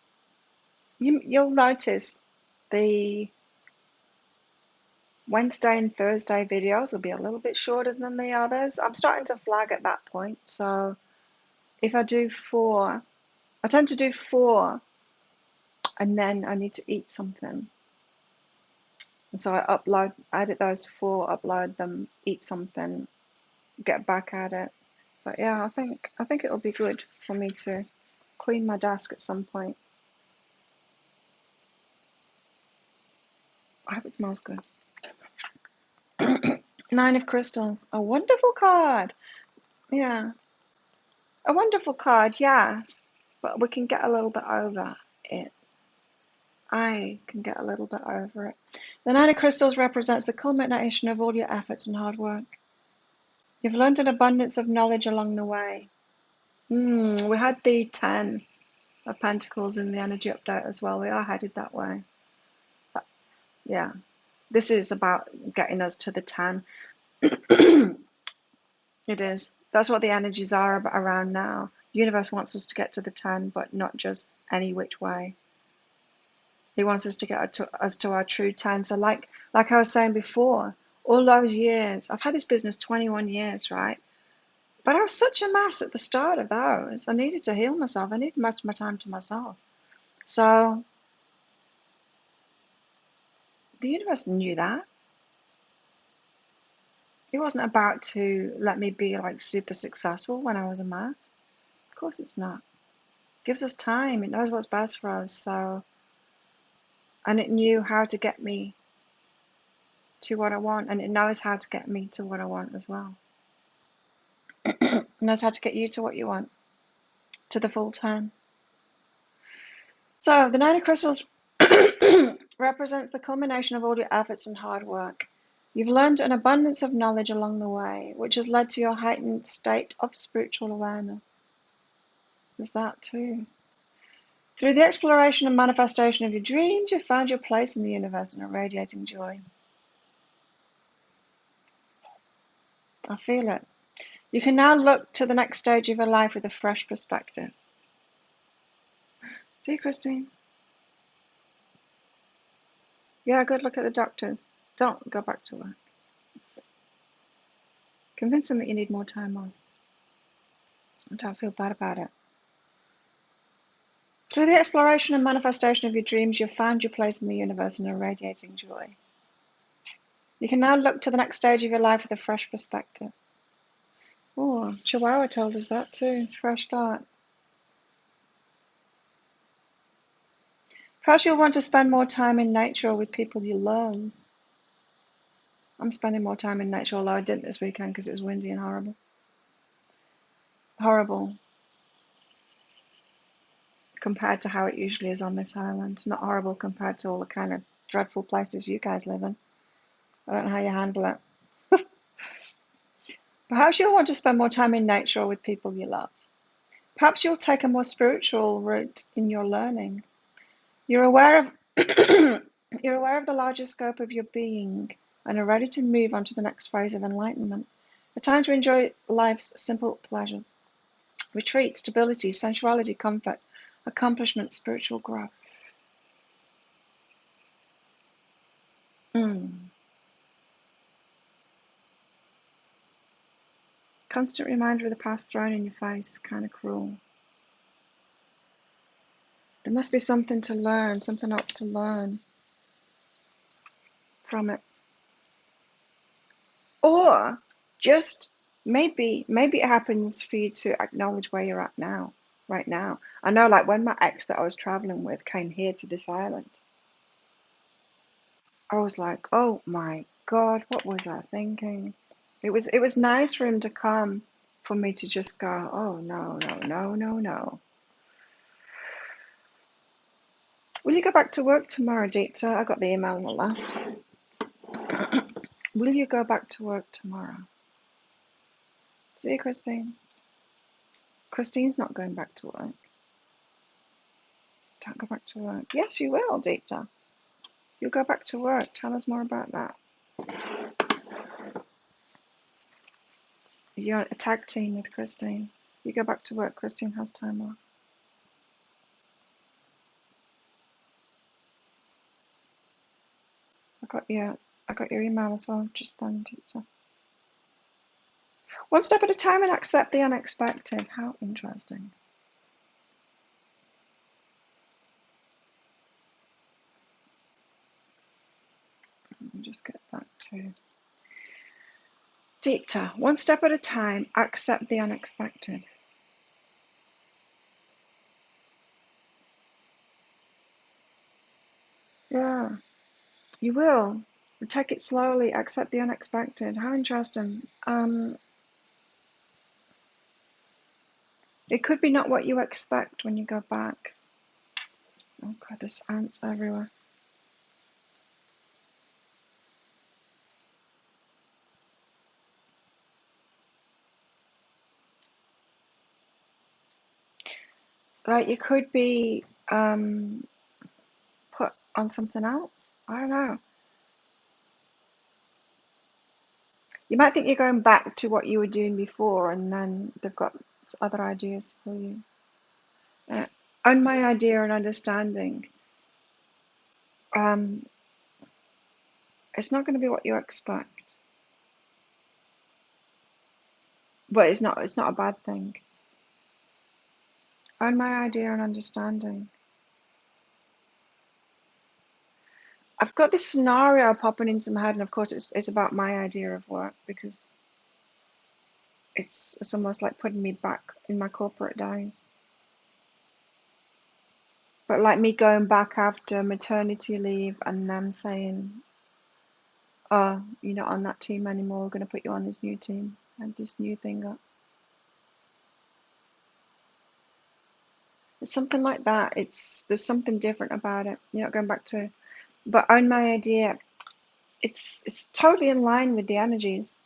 you'll notice the Wednesday and Thursday videos will be a little bit shorter than the others. I'm starting to flag at that point, so if I do 4, I tend to do 4, and then I need to eat something. And so I edit those 4, upload them, eat something, get back at it. But yeah, I think it'll be good for me to clean my desk at some point. I hope it smells good. 9 of crystals, a wonderful card. Yeah, a wonderful card, yes, but we can get a little bit over it. I can get a little bit over it. The 9 of crystals represents the culmination of all your efforts and hard work. You've learned an abundance of knowledge along the way. We had the 10 of Pentacles in the energy update as well. We are headed that way. But, yeah, this is about getting us to the 10. It is. That's what the energies are around now. The universe wants us to get to the 10, but not just any which way. He wants us to get us to our true 10. So like I was saying before, all those years, I've had this business 21 years, right? But I was such a mess at the start of those. I needed to heal myself. I needed most of my time to myself. So the universe knew that. It wasn't about to let me be like super successful when I was a mess. Of course it's not. It gives us time. It knows what's best for us. So, and it knew how to get me to what I want, and it knows how to get me to what I want as well. It knows how to get you to what you want, to the full 10. So the 9 of crystals represents the culmination of all your efforts and hard work. You've learned an abundance of knowledge along the way, which has led to your heightened state of spiritual awareness. There's that too. Through the exploration and manifestation of your dreams, you've found your place in the universe and are radiating joy. I feel it. You can now look to the next stage of your life with a fresh perspective. See, Christine? Yeah, good look at the doctors. Don't go back to work. Convince them that you need more time off. And don't feel bad about it. Through the exploration and manifestation of your dreams, you've found your place in the universe and are radiating joy. You can now look to the next stage of your life with a fresh perspective. Oh, Chihuahua told us that too. Fresh start. Perhaps you'll want to spend more time in nature or with people you love. I'm spending more time in nature, although I didn't this weekend because it was windy and horrible. Horrible. Compared to how it usually is on this island. Not horrible compared to all the kind of dreadful places you guys live in. I don't know how you handle it. Perhaps you'll want to spend more time in nature or with people you love. Perhaps you'll take a more spiritual route in your learning. You're aware of you're aware of the larger scope of your being and are ready to move on to the next phase of enlightenment. A time to enjoy life's simple pleasures. Retreat, stability, sensuality, comfort, accomplishment, spiritual growth. Constant reminder of the past thrown in your face. Kind of cruel. There must be something to learn, something else to learn from it. Or just maybe it happens for you to acknowledge where you're at now, right now. I know, like when my ex that I was traveling with came here to this island, I was like, oh my God, what was I thinking? It was nice for him to come, for me to just go, oh no, no, no, no, no. Will you go back to work tomorrow, Deepta? I got the email on the last time. Will you go back to work tomorrow? See you, Christine. Christine's not going back to work. Don't go back to work. Yes, you will, Deepta. You'll go back to work. Tell us more about that. You're a tag team with Christine. You go back to work. Christine has time off. I got your email as well just then, Deepta. One step at a time and accept the unexpected. How interesting. Let me just get back to Deepta. One step at a time, accept the unexpected. Yeah, you will. Take it slowly, accept the unexpected. How interesting. It could be not what you expect when you go back. Oh God, there's ants everywhere. Like you could be put on something else. I don't know. You might think you're going back to what you were doing before, and then they've got other ideas for you. On my idea and understanding, um, it's not going to be what you expect, but it's not. It's not a bad thing. On my idea and understanding, I've got this scenario popping into my head, and of course, it's about my idea of work because it's almost like putting me back in my corporate days. But like me going back after maternity leave and them saying, "Oh, you're not on that team anymore. We're going to put you on this new team and this new thing up." It's something like that. There's something different about it. You're not going back to, but on my idea, it's totally in line with the energies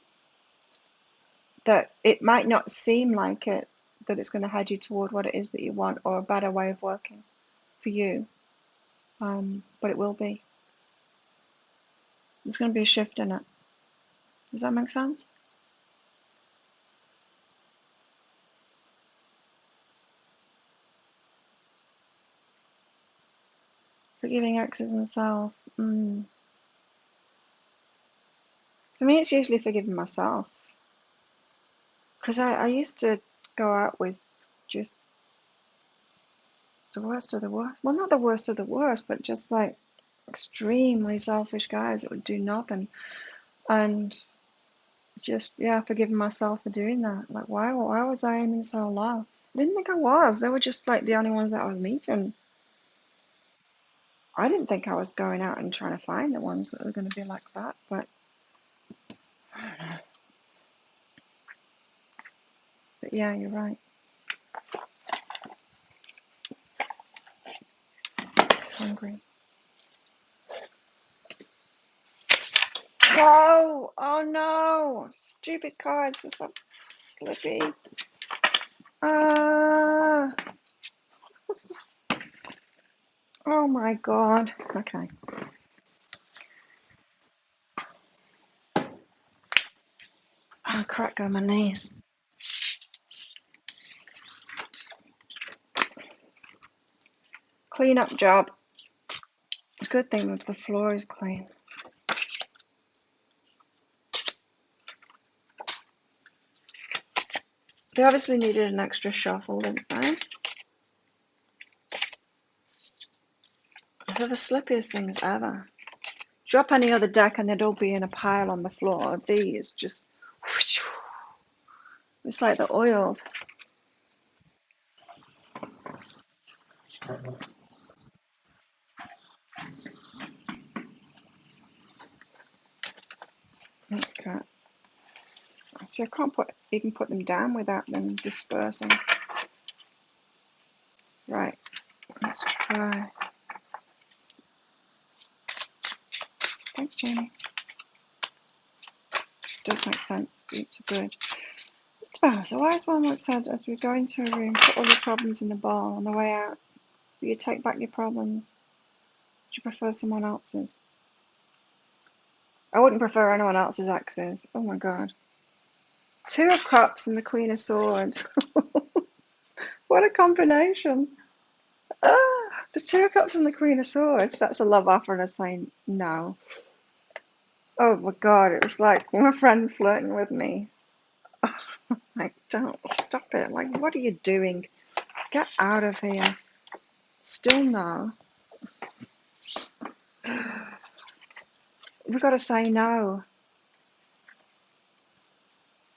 that it might not seem like it, that it's going to head you toward what it is that you want or a better way of working for you. But it will be. There's going to be a shift in it. Does that make sense? Forgiving exes and self. For me, it's usually forgiving myself. Because I used to go out with just the worst of the worst. Well, not the worst of the worst, but just like extremely selfish guys that would do nothing. And just, yeah, forgiving myself for doing that. Like, why was I aiming so low? I didn't think I was. They were just like the only ones that I was meeting. I didn't think I was going out and trying to find the ones that were going to be like that, but I don't know. But yeah, you're right. Hungry. Whoa! Oh no! Stupid cards. They're so slippy. Ah! Oh my God. Okay. Oh, crack on my knees. Clean up job. It's a good thing that the floor is clean. They obviously needed an extra shuffle, didn't they? They're the slippiest things ever. Drop any other deck and they'd all be in a pile on the floor. These just... It's like they're oiled. That's crap. See, I can't even put them down without them dispersing. Right, let's try. Thanks, Jamie. Does make sense. It's good. Mr. Bowers, a wise one once said, as we go into a room, put all your problems in a ball. On the way out, will you take back your problems? Would you prefer someone else's? I wouldn't prefer anyone else's exes. Oh my god. Two of Cups and the Queen of Swords. What a combination. The Two of Cups and the Queen of Swords. That's a love offer and a saying no. Oh my god, it was like my friend flirting with me. Oh, like, don't stop it. Like, what are you doing? Get out of here. Still no. We've got to say no.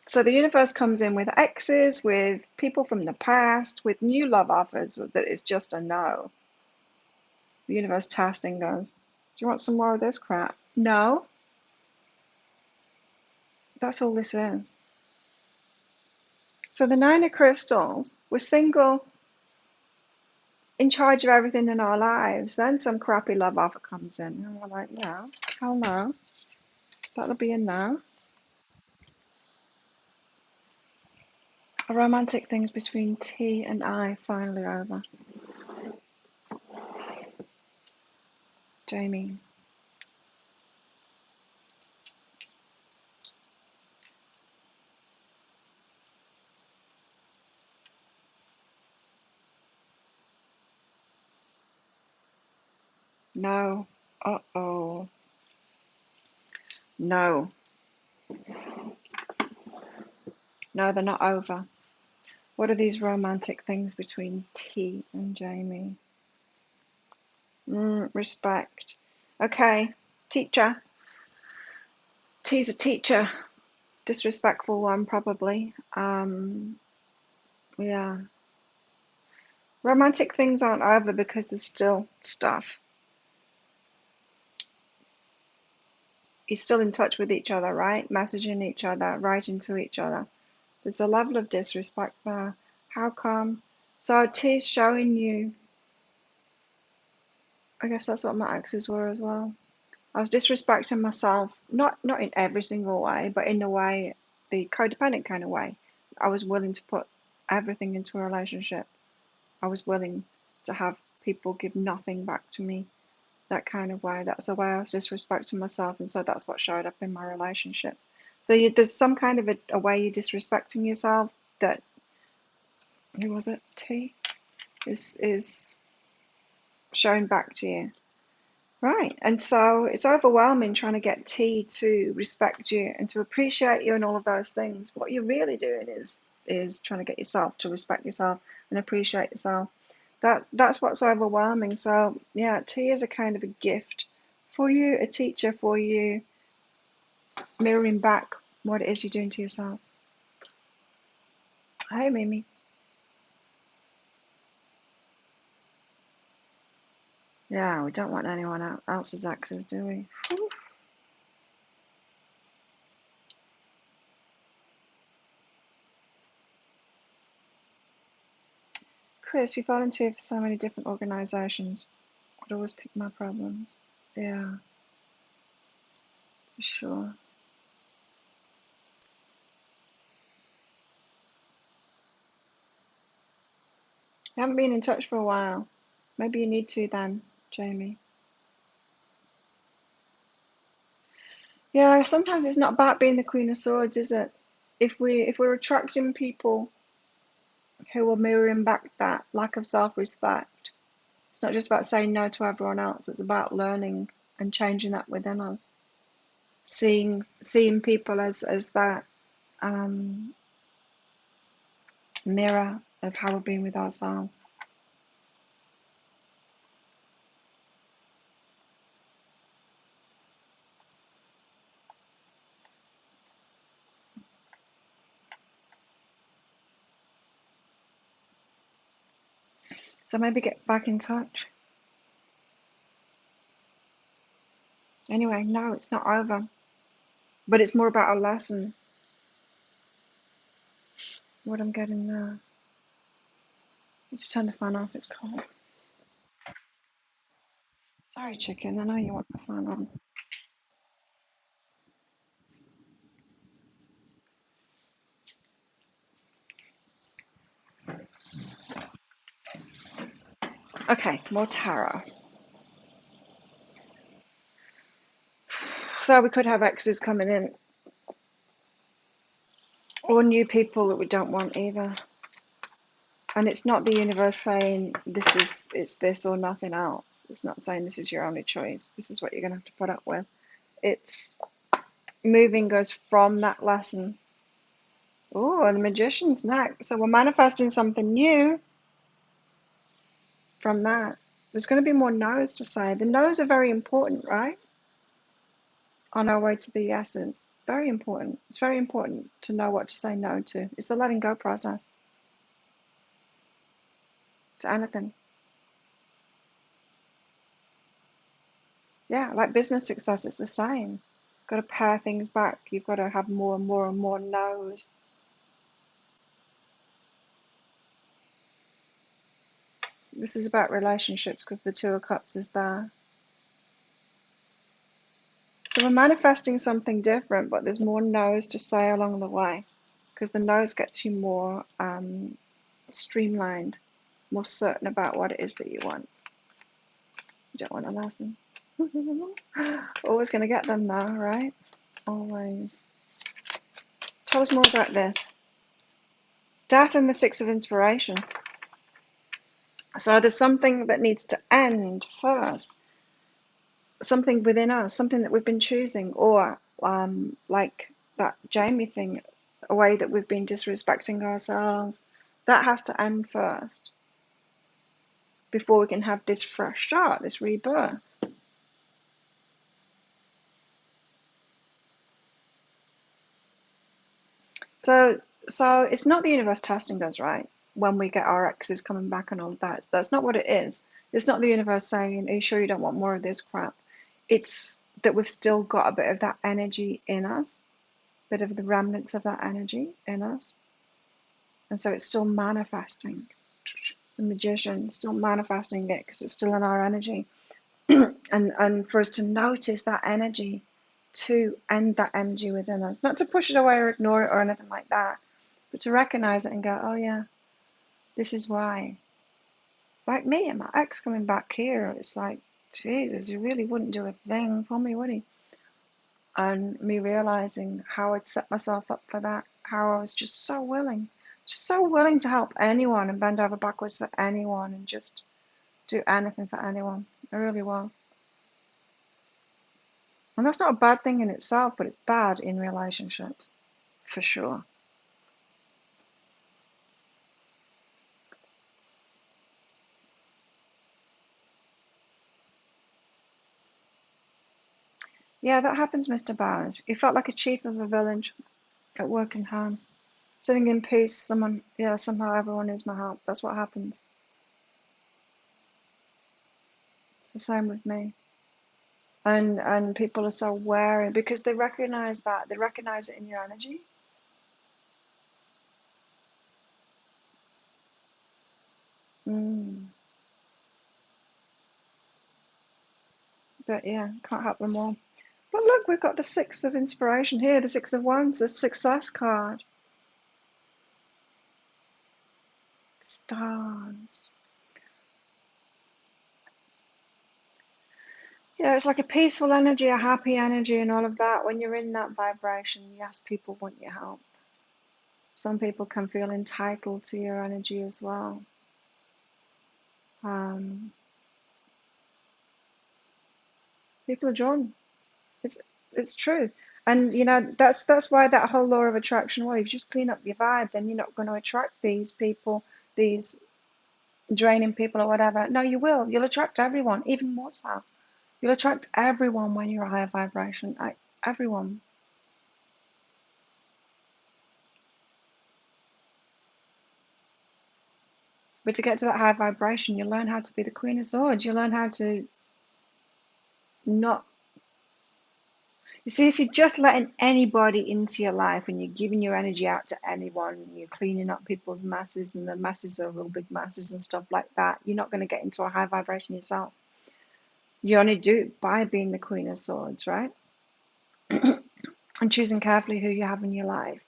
So the universe comes in with exes, with people from the past, with new love offers that is just a no. The universe testing goes, do you want some more of this crap? No. That's all this is. So the Nine of Crystals, we're single, in charge of everything in our lives. Then some crappy love offer comes in. And we're like, yeah, hell no. That'll be a no. A romantic things between T and I finally over. Jamie. No. Uh-oh. No. No, they're not over. What are these romantic things between T and Jamie? Respect. Okay. Teacher. T's a teacher. Disrespectful one, probably. Yeah. Romantic things aren't over because there's still stuff. You're still in touch with each other, right? Messaging each other, writing to each other. There's a level of disrespect there. How come? So T's showing you. I guess that's what my exes were as well. I was disrespecting myself, not in every single way, but in a way, the codependent kind of way. I was willing to put everything into a relationship. I was willing to have people give nothing back to me. That kind of way. That's the way I was disrespecting myself, and so that's what showed up in my relationships. So there's some kind of a way you're disrespecting yourself that, who was it? T is showing back to you, right? And so it's overwhelming trying to get T to respect you and to appreciate you and all of those things. What you're really doing is trying to get yourself to respect yourself and appreciate yourself. That's what's overwhelming. So yeah, T is a kind of a gift for you, a teacher for you, mirroring back what it is you're doing to yourself. Hi, Mimi. Yeah, we don't want anyone else's exes, do we? Whew. Chris, you volunteer for so many different organisations. I'd always pick my problems. Yeah, for sure. I haven't been in touch for a while. Maybe you need to then, Jamie. Yeah, sometimes it's not about being the Queen of Swords, is it? If we're attracting people who are mirroring back that lack of self-respect, It's not just about saying no to everyone else. It's about learning and changing that within us. Seeing people as that mirror of how we're being with ourselves. So maybe get back in touch. Anyway, no, it's not over. But it's more about a lesson. What I'm getting there. Let's turn the fan off, it's cold. Sorry, chicken, I know you want the fan on. Okay, more tarot. So we could have exes coming in, or new people that we don't want either. And it's not the universe saying it's this or nothing else. It's not saying this is your only choice. This is what you're going to have to put up with. It's moving us from that lesson. Oh, and the magician's next. So we're manifesting something new from that. There's going to be more no's to say. The no's are very important, right? On our way to the yeses. Very important. It's very important to know what to say no to. It's the letting go process to anything. Yeah, like business success, it's the same. Got to pare things back. You've got to have more and more and more no's. This is about relationships because the Two of Cups is there. So we're manifesting something different, but there's more no's to say along the way because the no's gets you more streamlined, more certain about what it is that you want. You don't want a lesson. Always going to get them though, right? Always. Tell us more about this. Death and the Six of Inspiration. So there's something that needs to end first. Something within us, something that we've been choosing, or like that Jamie thing, a way that we've been disrespecting ourselves. That has to end first before we can have this fresh start, this rebirth. So it's not the universe testing us, right? When we get our exes coming back and all of that. That's not what it is. It's not the universe saying, are you sure you don't want more of this crap? It's that we've still got a bit of that energy in us, a bit of the remnants of that energy in us. And so it's still manifesting. The magician still manifesting it because it's still in our energy. and for us to notice that energy, to end that energy within us, not to push it away or ignore it or anything like that, but to recognize it and go, oh yeah, this is why. Like me and my ex coming back here, it's like, Jesus, he really wouldn't do a thing for me, would he? And me realizing how I'd set myself up for that, how I was just so willing to help anyone and bend over backwards for anyone and just do anything for anyone. I really was. And that's not a bad thing in itself, but it's bad in relationships, for sure. Yeah, that happens, Mr. Bowers. You felt like a chief of a village at work and home. Sitting in peace, somehow everyone needs my help. That's what happens. It's the same with me. And people are so wary because they recognize that. They recognize it in your energy. But yeah, can't help them all. But look, we've got the Six of Inspiration here, the Six of Wands, the Success card. Stars. Yeah, it's like a peaceful energy, a happy energy, and all of that. When you're in that vibration, yes, people want your help. Some people can feel entitled to your energy as well. People are drawn. It's true. And you know, that's why that whole law of attraction, well, if you just clean up your vibe, then you're not going to attract these people, these draining people or whatever. No, you will. You'll attract everyone, even more so. You'll attract everyone when you're a higher vibration. Everyone. But to get to that high vibration, you learn how to be the Queen of Swords. You learn how to not. You see, if you're just letting anybody into your life and you're giving your energy out to anyone, and you're cleaning up people's masses and the masses are real big masses and stuff like that, you're not going to get into a high vibration yourself. You only do it by being the Queen of Swords, right? And choosing carefully who you have in your life.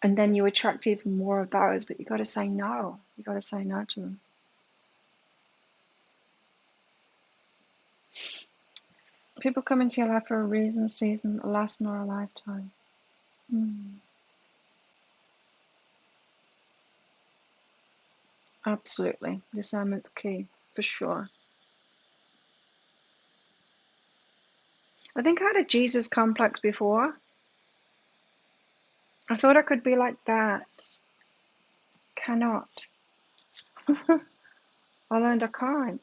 And then you attract even more of those, but you've got to say no. You've got to say no to them. People come into your life for a reason, a season, a lesson, or a lifetime. Absolutely. Discernment's key, for sure. I think I had a Jesus complex before. I thought I could be like that. Cannot. I learned I can't.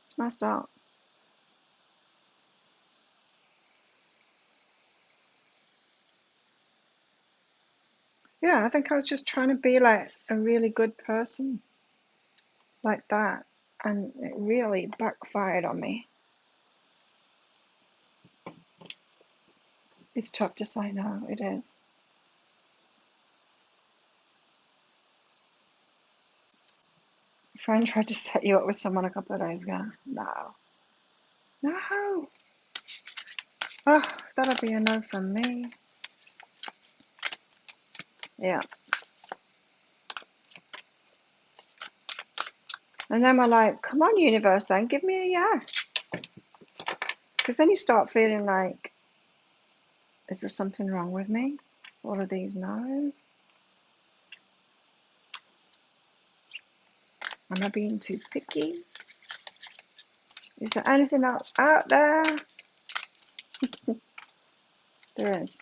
It's messed up. Yeah, I think I was just trying to be like a really good person like that. And it really backfired on me. It's tough to say no, it is. A friend tried to set you up with someone a couple of days ago. No. No. Oh, that'll be a no from me. Yeah. And then we're like, come on, universe, then give me a yes. Because then you start feeling like, is there something wrong with me? All of these no's. Am I being too picky? Is there anything else out there? There is.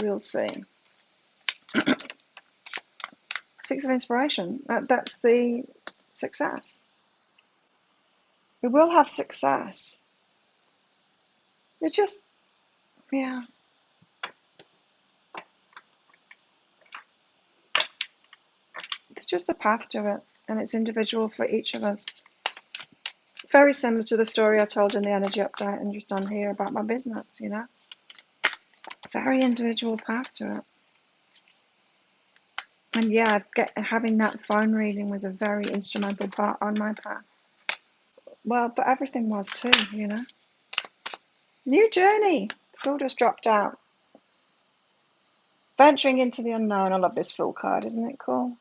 We'll see. Six of Inspiration. That's the success. We will have success. It's just, yeah. It's just a path to it, and it's individual for each of us. Very similar to the story I told in the energy update and just on here about my business, you know. Very individual path to it. And yeah, having that phone reading was a very instrumental part on my path. Well, but everything was too, you know. New journey. Fool just dropped out. Venturing into the unknown. I love this Fool card, isn't it cool?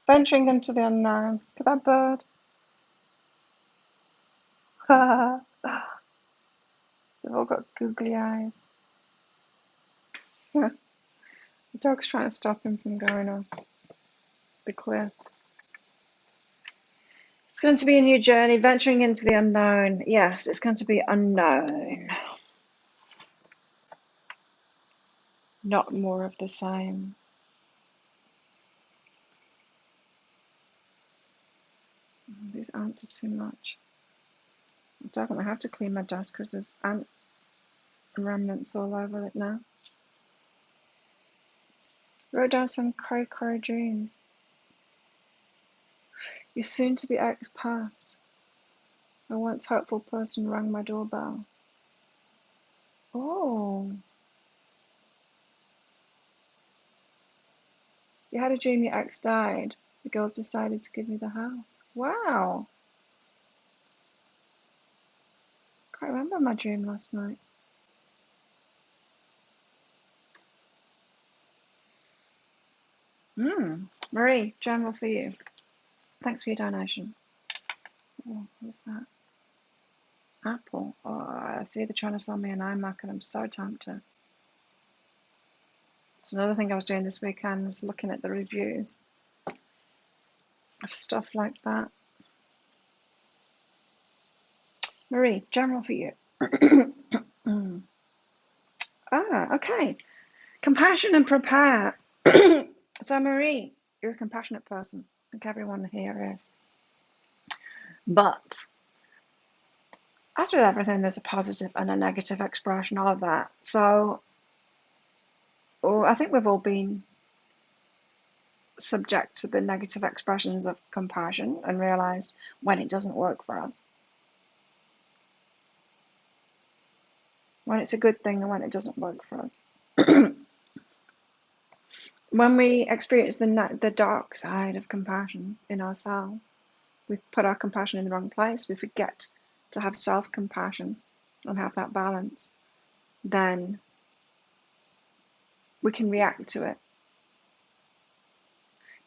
Venturing into the unknown. Look at that bird. They've all got googly eyes. The dog's trying to stop him from going off the cliff. It's going to be a new journey, venturing into the unknown. Yes, it's going to be unknown. Not more of the same. These ants are too much. I'm definitely have to clean my desk because there's ant remnants all over it now. Wrote down some cray dreams. Your soon-to-be ex passed. A once hopeful person rang my doorbell. Oh. You had a dream your ex died. The girls decided to give me the house. Wow. Can't remember my dream last night. Marie, journal for you. Thanks for your donation. Oh, what's that? Apple. Oh, it's either trying to sell me an iMac and I'm so tempted. It's another thing I was doing this weekend, was looking at the reviews of stuff like that. Marie, general for you. Okay. Compassion and prepare. So Marie, you're a compassionate person. I think everyone here is. But as with everything, there's a positive and a negative expression of that. So I think we've all been subject to the negative expressions of compassion and realized when it doesn't work for us. When it's a good thing and when it doesn't work for us. When we experience the dark side of compassion in ourselves, we put our compassion in the wrong place, we forget to have self-compassion and have that balance, then we can react to it.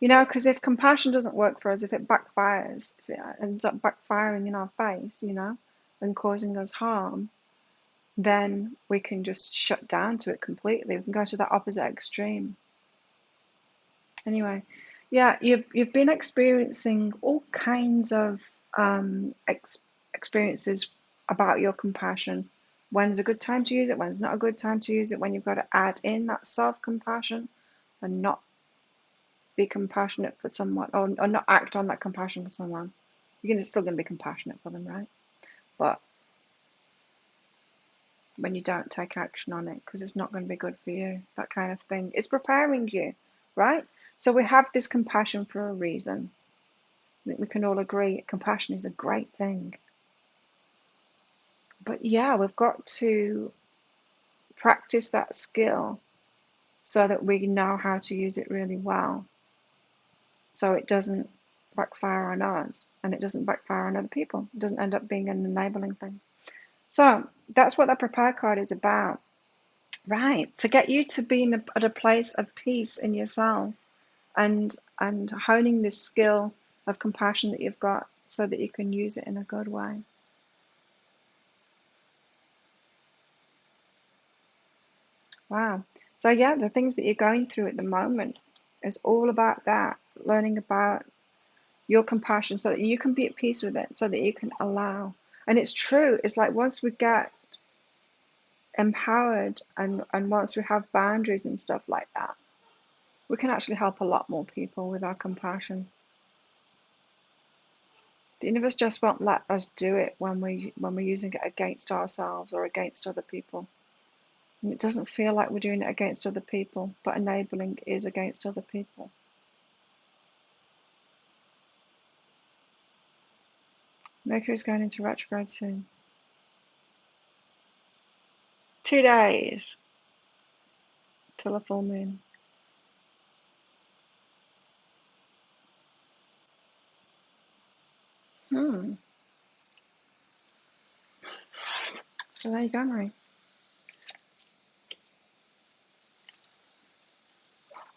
You know, because if compassion doesn't work for us, if it backfires, if it ends up backfiring in our face, you know, and causing us harm, then we can just shut down to it completely. We can go to that opposite extreme. Anyway, yeah, you've been experiencing all kinds of experiences about your compassion. When's a good time to use it? When's not a good time to use it? When you've got to add in that self-compassion and not be compassionate for someone, or not act on that compassion for someone. You're still going to be compassionate for them, right? But when you don't take action on it, because it's not going to be good for you, that kind of thing. It's preparing you, right? So we have this compassion for a reason. I think we can all agree compassion is a great thing. But yeah, we've got to practice that skill so that we know how to use it really well. So it doesn't backfire on us and it doesn't backfire on other people. It doesn't end up being an enabling thing. So that's what that prepare card is about. Right, to get you to be at a place of peace in yourself and honing this skill of compassion that you've got so that you can use it in a good way. Wow. So yeah, the things that you're going through at the moment is all about that, learning about your compassion so that you can be at peace with it, so that you can allow. And it's true, it's like once we get empowered and once we have boundaries and stuff like that, we can actually help a lot more people with our compassion. The universe just won't let us do it when we're using it against ourselves or against other people. And it doesn't feel like we're doing it against other people, but enabling is against other people. Mercury's going into retrograde soon. 2 days till a full moon. So there you go, Marie.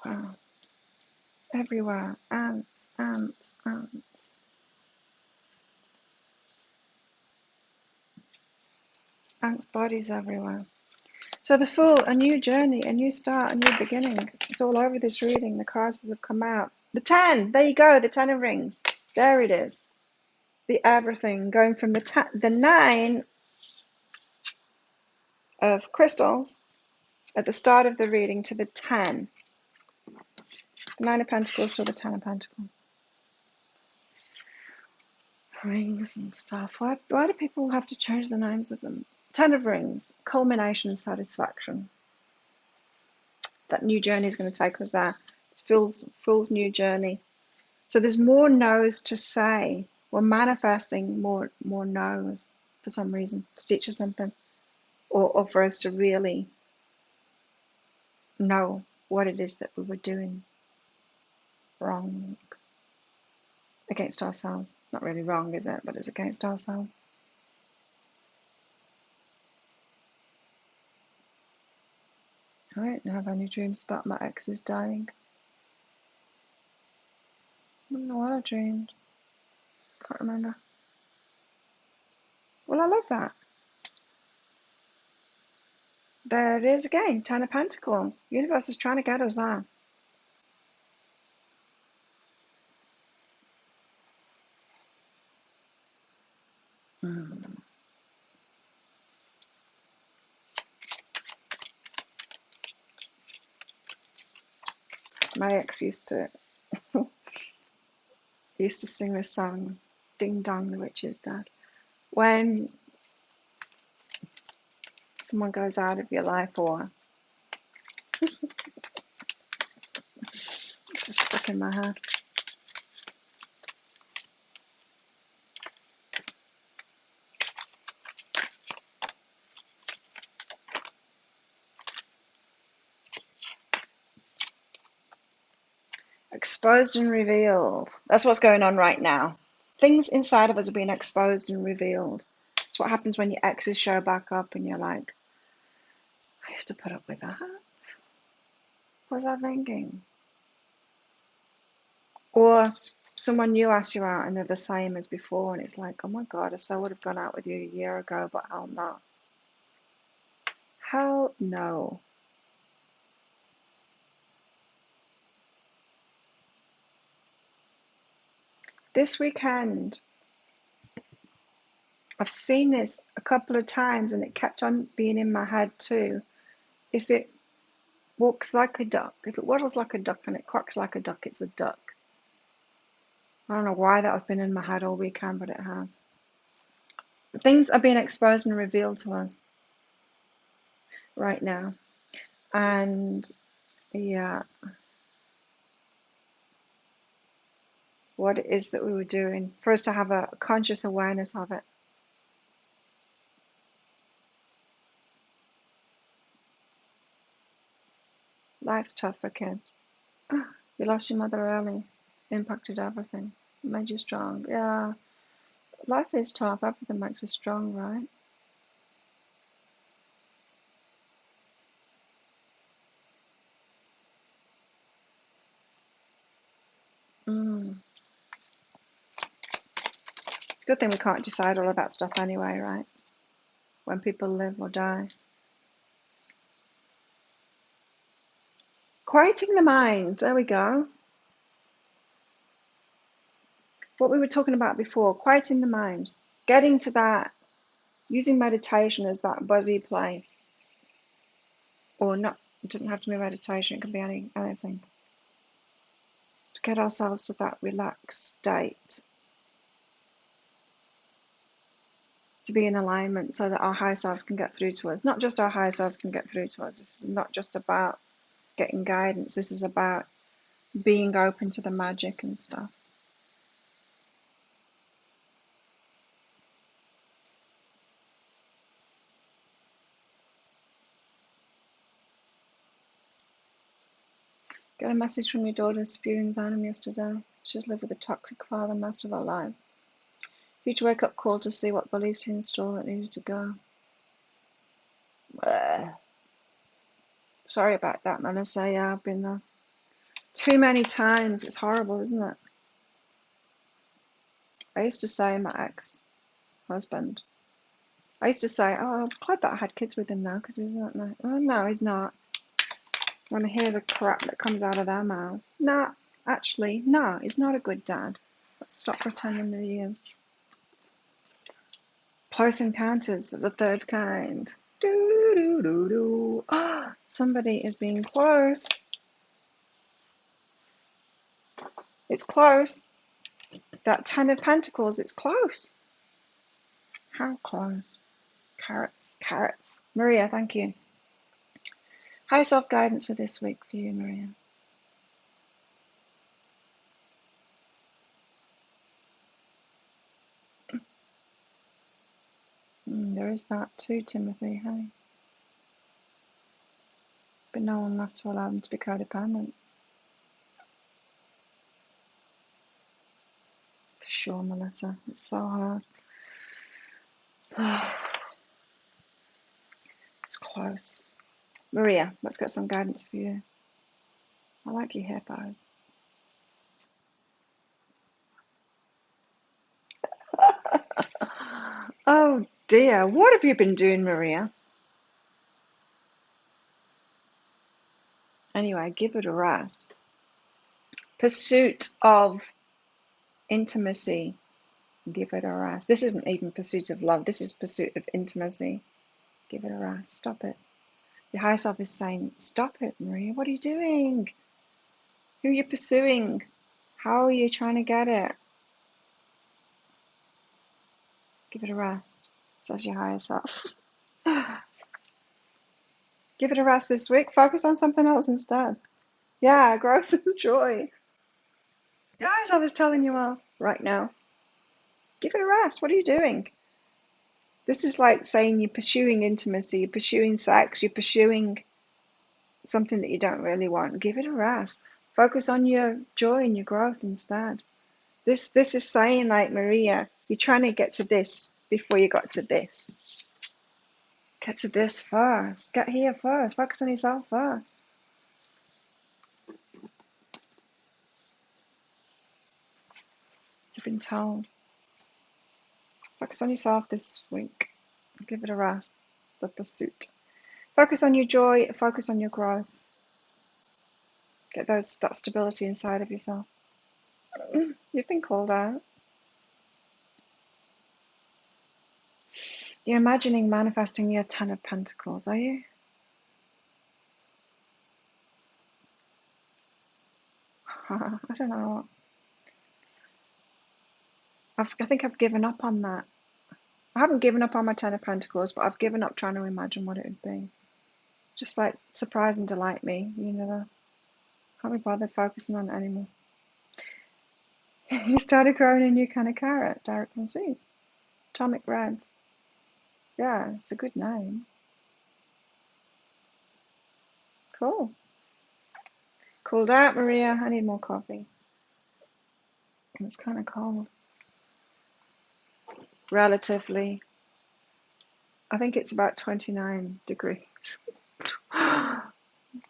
Wow. Everywhere. Ants, ants, ants. Ants' bodies everywhere. So the Fool, a new journey, a new start, a new beginning. It's all over this reading. The cards that have come out. The 10. There you go. The 10 of rings. There it is. The everything going from the 9 of crystals at the start of the reading to the 10. 9 of Pentacles to the 10 of Pentacles. Rings and stuff. Why do people have to change the names of them? 10 of Rings. Culmination, satisfaction. That new journey is going to take us there. It's Fool's new journey. So there's more no's to say. We're manifesting more no's for some reason, to teach us something, or for us to really know what it is that we were doing wrong against ourselves. It's not really wrong, is it? But it's against ourselves. All right, now have any dreams about my exes dying? I don't know what I dreamed. Can't remember. Well, I love that. There it is again, Ten of Pentacles. Universe is trying to get us there. My ex used to sing this song, Ding Dong, the Witch's Dad. When someone goes out of your life, or this is stuck in my head. Exposed and revealed. That's what's going on right now. Things inside of us are being exposed and revealed. It's what happens when your exes show back up and you're like, I used to put up with that. What was I thinking? Or someone new asks you out and they're the same as before, and it's like, oh my God, I so would have gone out with you a year ago, but hell no. Hell no. This weekend, I've seen this a couple of times and it kept on being in my head too. If it walks like a duck, if it waddles like a duck and it quacks like a duck, it's a duck. I don't know why that has been in my head all weekend, but it has. Things are being exposed and revealed to us right now. And yeah, what it is that we were doing, for us to have a conscious awareness of it. Life's tough for kids. You lost your mother early, impacted everything, made you strong. Yeah, life is tough. Everything makes us strong, right? Good thing we can't decide all of that stuff anyway, right? When people live or die. Quieting the mind. There we go. What we were talking about before, quieting the mind. Getting to that, using meditation as that buzzy place. Or not, it doesn't have to be meditation, it can be anything. To get ourselves to that relaxed state. To be in alignment so that our higher selves can get through to us. Not just our higher selves can get through to us. This is not just about getting guidance. This is about being open to the magic and stuff. Got a message from your daughter spewing venom yesterday. She's lived with a toxic father most of her life. Huge wake-up call to see what beliefs he installed that needed to go. Sorry about that, Melissa. Yeah, I've been there too many times. It's horrible, isn't it? I used to say my ex-husband, I used to say, oh, I'm glad that I had kids with him now because he's not nice. Oh, no, he's not. When I hear the crap that comes out of their mouths. Nah, actually, no, he's not a good dad. Let's stop pretending that he is. Close encounters of the third kind. Do, do, do, do. Oh, somebody is being close. It's close. That Ten of Pentacles, it's close. How close? Carrots, carrots. Maria, thank you. High self-guidance for this week for you, Maria. There is that too, Timothy, hey? But no one left to allow them to be codependent. For sure, Melissa. It's so hard. It's close. Maria, let's get some guidance for you. I like your hair bows. Oh dear, what have you been doing, Maria? Anyway, give it a rest. Pursuit of intimacy. Give it a rest. This isn't even pursuit of love. This is pursuit of intimacy. Give it a rest. Stop it. Your higher self is saying, stop it, Maria. What are you doing? Who are you pursuing? How are you trying to get it? Give it a rest, says your higher self. Give it a rest this week. Focus on something else instead. Yeah, growth and joy. Your higher self is telling you off right now. Give it a rest. What are you doing? This is like saying you're pursuing intimacy, you're pursuing sex, you're pursuing something that you don't really want. Give it a rest. Focus on your joy and your growth instead. This is saying, like, Maria, you're trying to get to this before you got to this. Get to this first. Get here first. Focus on yourself first. You've been told. Focus on yourself this week. Give it a rest. The pursuit. Focus on your joy. Focus on your growth. Get that stability inside of yourself. You've been called out. You're imagining manifesting your 10 of Pentacles, are you? I don't know. I think I've given up on that. I haven't given up on my 10 of Pentacles, but I've given up trying to imagine what it would be. Just like surprise and delight me, universe. Can't be bothered focusing on it anymore. You started growing a new kind of carrot, direct from seeds. Atomic Reds. Yeah, it's a good name. Cool. Cooled out, Maria. I need more coffee. It's kind of cold. Relatively. I think it's about 29 degrees.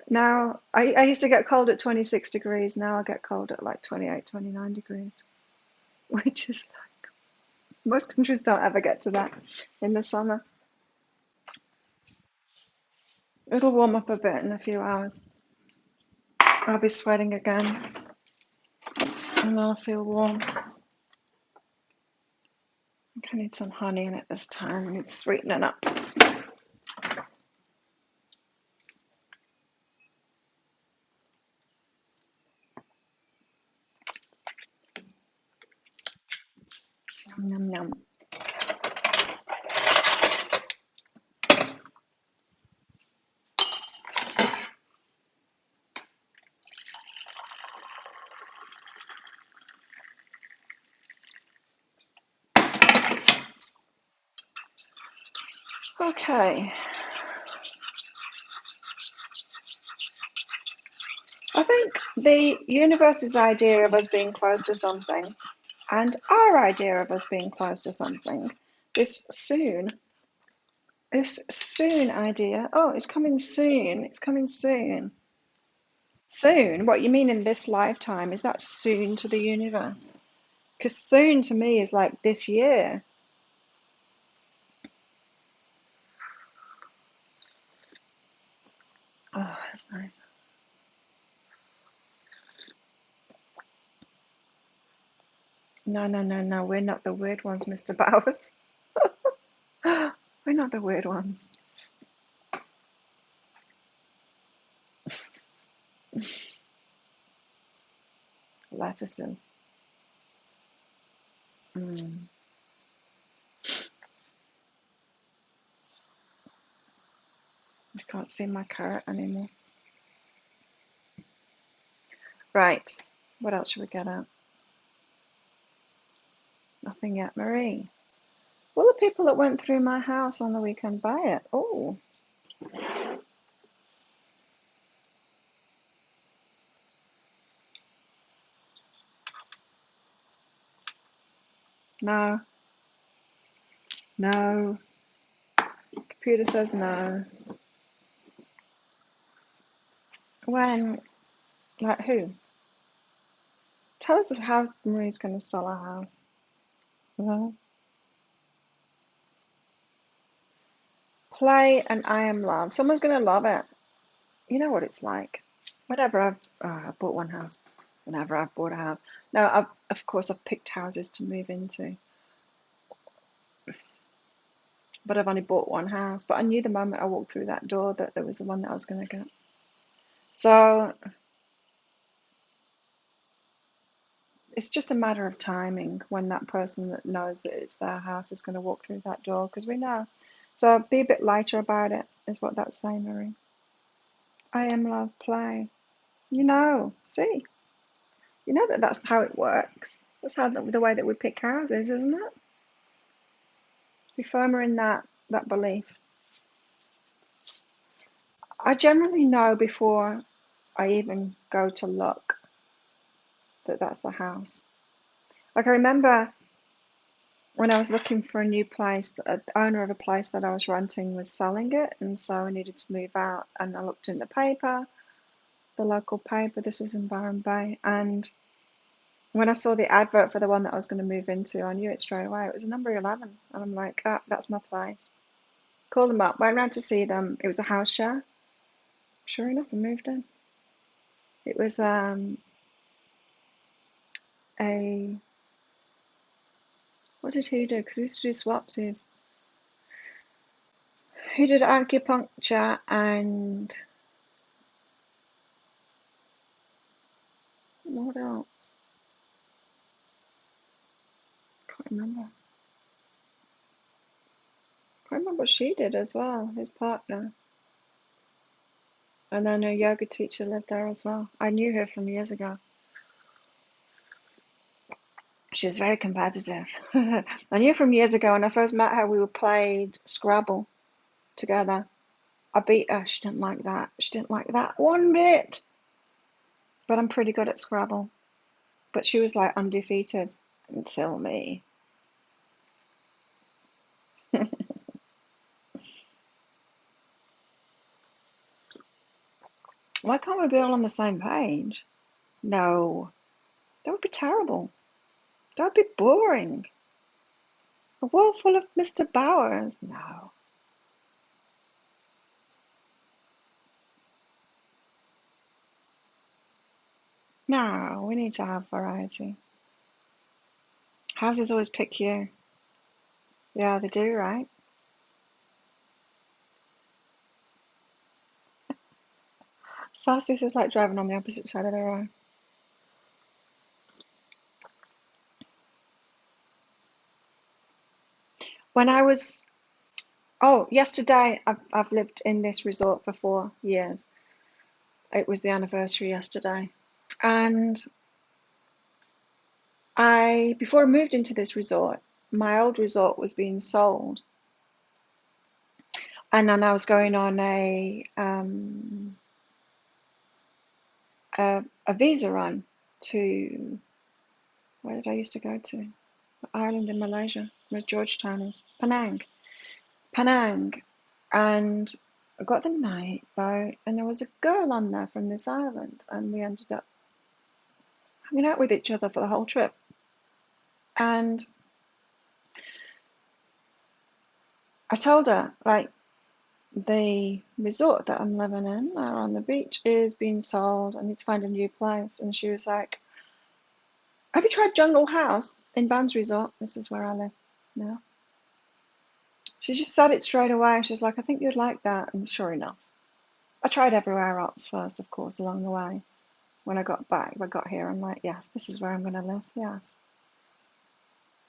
Now, I used to get cold at 26 degrees. Now I get cold at like 28, 29 degrees. Which is like, most countries don't ever get to that in the summer. It'll warm up a bit in a few hours. I'll be sweating again. And I'll feel warm. I think I need some honey in it this time. I need to sweeten it up. Yum, yum. Okay. I think the universe's idea of us being close to something and our idea of us being close to something, this soon idea, oh, it's coming soon, it's coming soon. Soon? What you mean in this lifetime? Is that soon to the universe? Because soon to me is like this year. Oh, that's nice. No, we're not the weird ones, Mr. Bowers. We're not the weird ones. Lettuces. I can't see my carrot anymore. Right. What else should we get at? Nothing yet, Marie. Will the people that went through my house on the weekend buy it? Oh. No. No. Computer says no. When? Like who? Tell us how Marie's going to sell our house. No. Play and I am love. Someone's going to love it. You know what it's like. whenever I've bought one house, whenever I've bought a house. No, of course I've picked houses to move into, but I've only bought one house. But I knew the moment I walked through that door that there was the one that I was going to get. So it's just a matter of timing when that person that knows that it's their house is going to walk through that door, because we know. So be a bit lighter about it, is what that's saying, Marie. I am love, play. See, that's how it works. That's how the way that we pick houses, isn't it? Be firmer in that belief. I generally know before I even go to look that that's the house. Like I remember when I was looking for a new place, the owner of a place that I was renting was selling it, and so I needed to move out. And I looked in the paper, the local paper. This was in Byron Bay, and when I saw the advert for the one that I was going to move into, I knew it straight away. It was a number 11, and I'm like, ah, that's my place. Called them up, went round to see them. It was a house share. Sure enough, I moved in. It was a what did he do? Because we used to do swapsies. He did acupuncture and what else? Can't remember. Can't remember what she did as well, his partner. And then a yoga teacher lived there as well. I knew her from years ago. She was very competitive. I knew from years ago when I first met her, we played Scrabble together. I beat her. She didn't like that. She didn't like that one bit. But I'm pretty good at Scrabble. But she was like undefeated until me. Why can't we be all on the same page? No, that would be terrible. That would be boring. A world full of Mr. Bowers? No. No, we need to have variety. Houses always pick you. Yeah, they do, right? Celsius is like driving on the opposite side of the road. When I was, yesterday, I've lived in this resort for 4 years. It was the anniversary yesterday. And before I moved into this resort, my old resort was being sold. And then I was going on a visa run to, where did I used to go to? Island in Malaysia, where Georgetown is. Penang. Penang. And I got the night boat, and there was a girl on there from this island, and we ended up hanging out with each other for the whole trip. And I told her, like, the resort that I'm living in on the beach is being sold. I need to find a new place. And she was like, have you tried Jungle House in Ban's Resort? This is where I live now. She just said it straight away. She's like, I think you'd like that. And sure enough, I tried everywhere else first, of course, along the way. When I got here, I'm like, yes, this is where I'm going to live. Yes.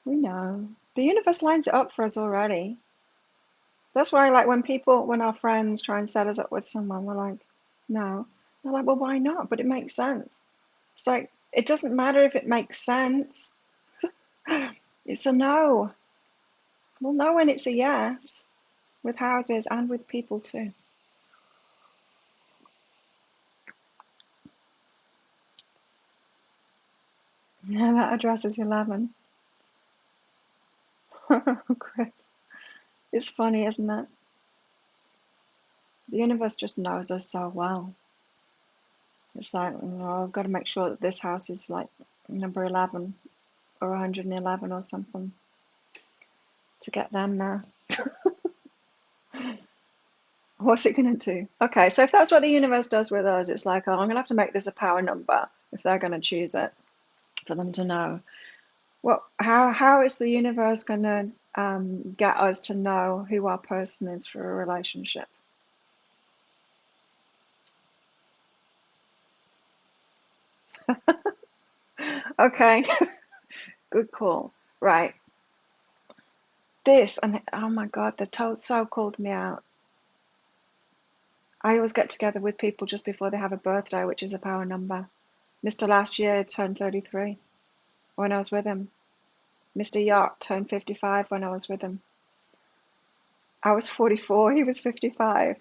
We know. The universe lines it up for us already. That's why, like, when our friends try and set us up with someone, we're like, no. They're like, well, why not? But it makes sense. It's like, it doesn't matter if it makes sense. It's a no. We'll know when it's a yes, with houses and with people too. Yeah, that address is 11. Chris. It's funny, isn't it? The universe just knows us so well. It's like, I've got to make sure that this house is like number 11 or 111 or something to get them there. What's it going to do? Okay, so if that's what the universe does with us, it's like, oh, I'm going to have to make this a power number if they're going to choose it for them to know. What? How is the universe going to get us to know who our person is for a relationship? Okay, good call. Right. This and oh my God, the told so called me out. I always get together with people just before they have a birthday, which is a power number. Mr. Last year turned 33 when I was with him. Mr. Yacht turned 55 when I was with him. I was 44, he was 55.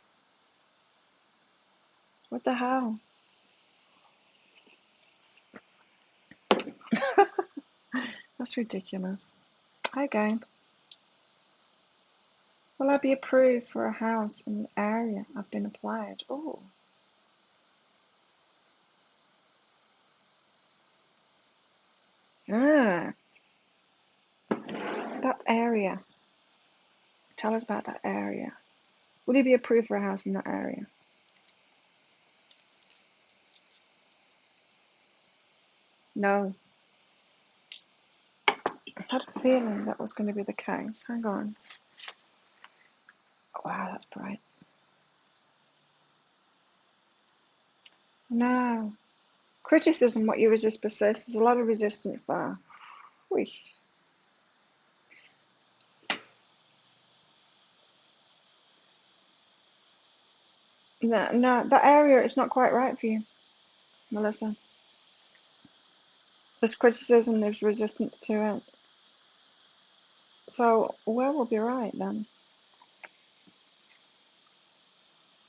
What the hell? That's ridiculous. Okay. Will I be approved for a house in the area I've been applied? Oh. Ah, that area. Tell us about that area. Will you be approved for a house in that area? No. I had a feeling that was going to be the case. Hang on. Wow, that's bright. No. Criticism, what you resist persists. There's a lot of resistance there. Whee. No, no, that area is not quite right for you, Melissa. There's criticism, there's resistance to it. So where will be right then?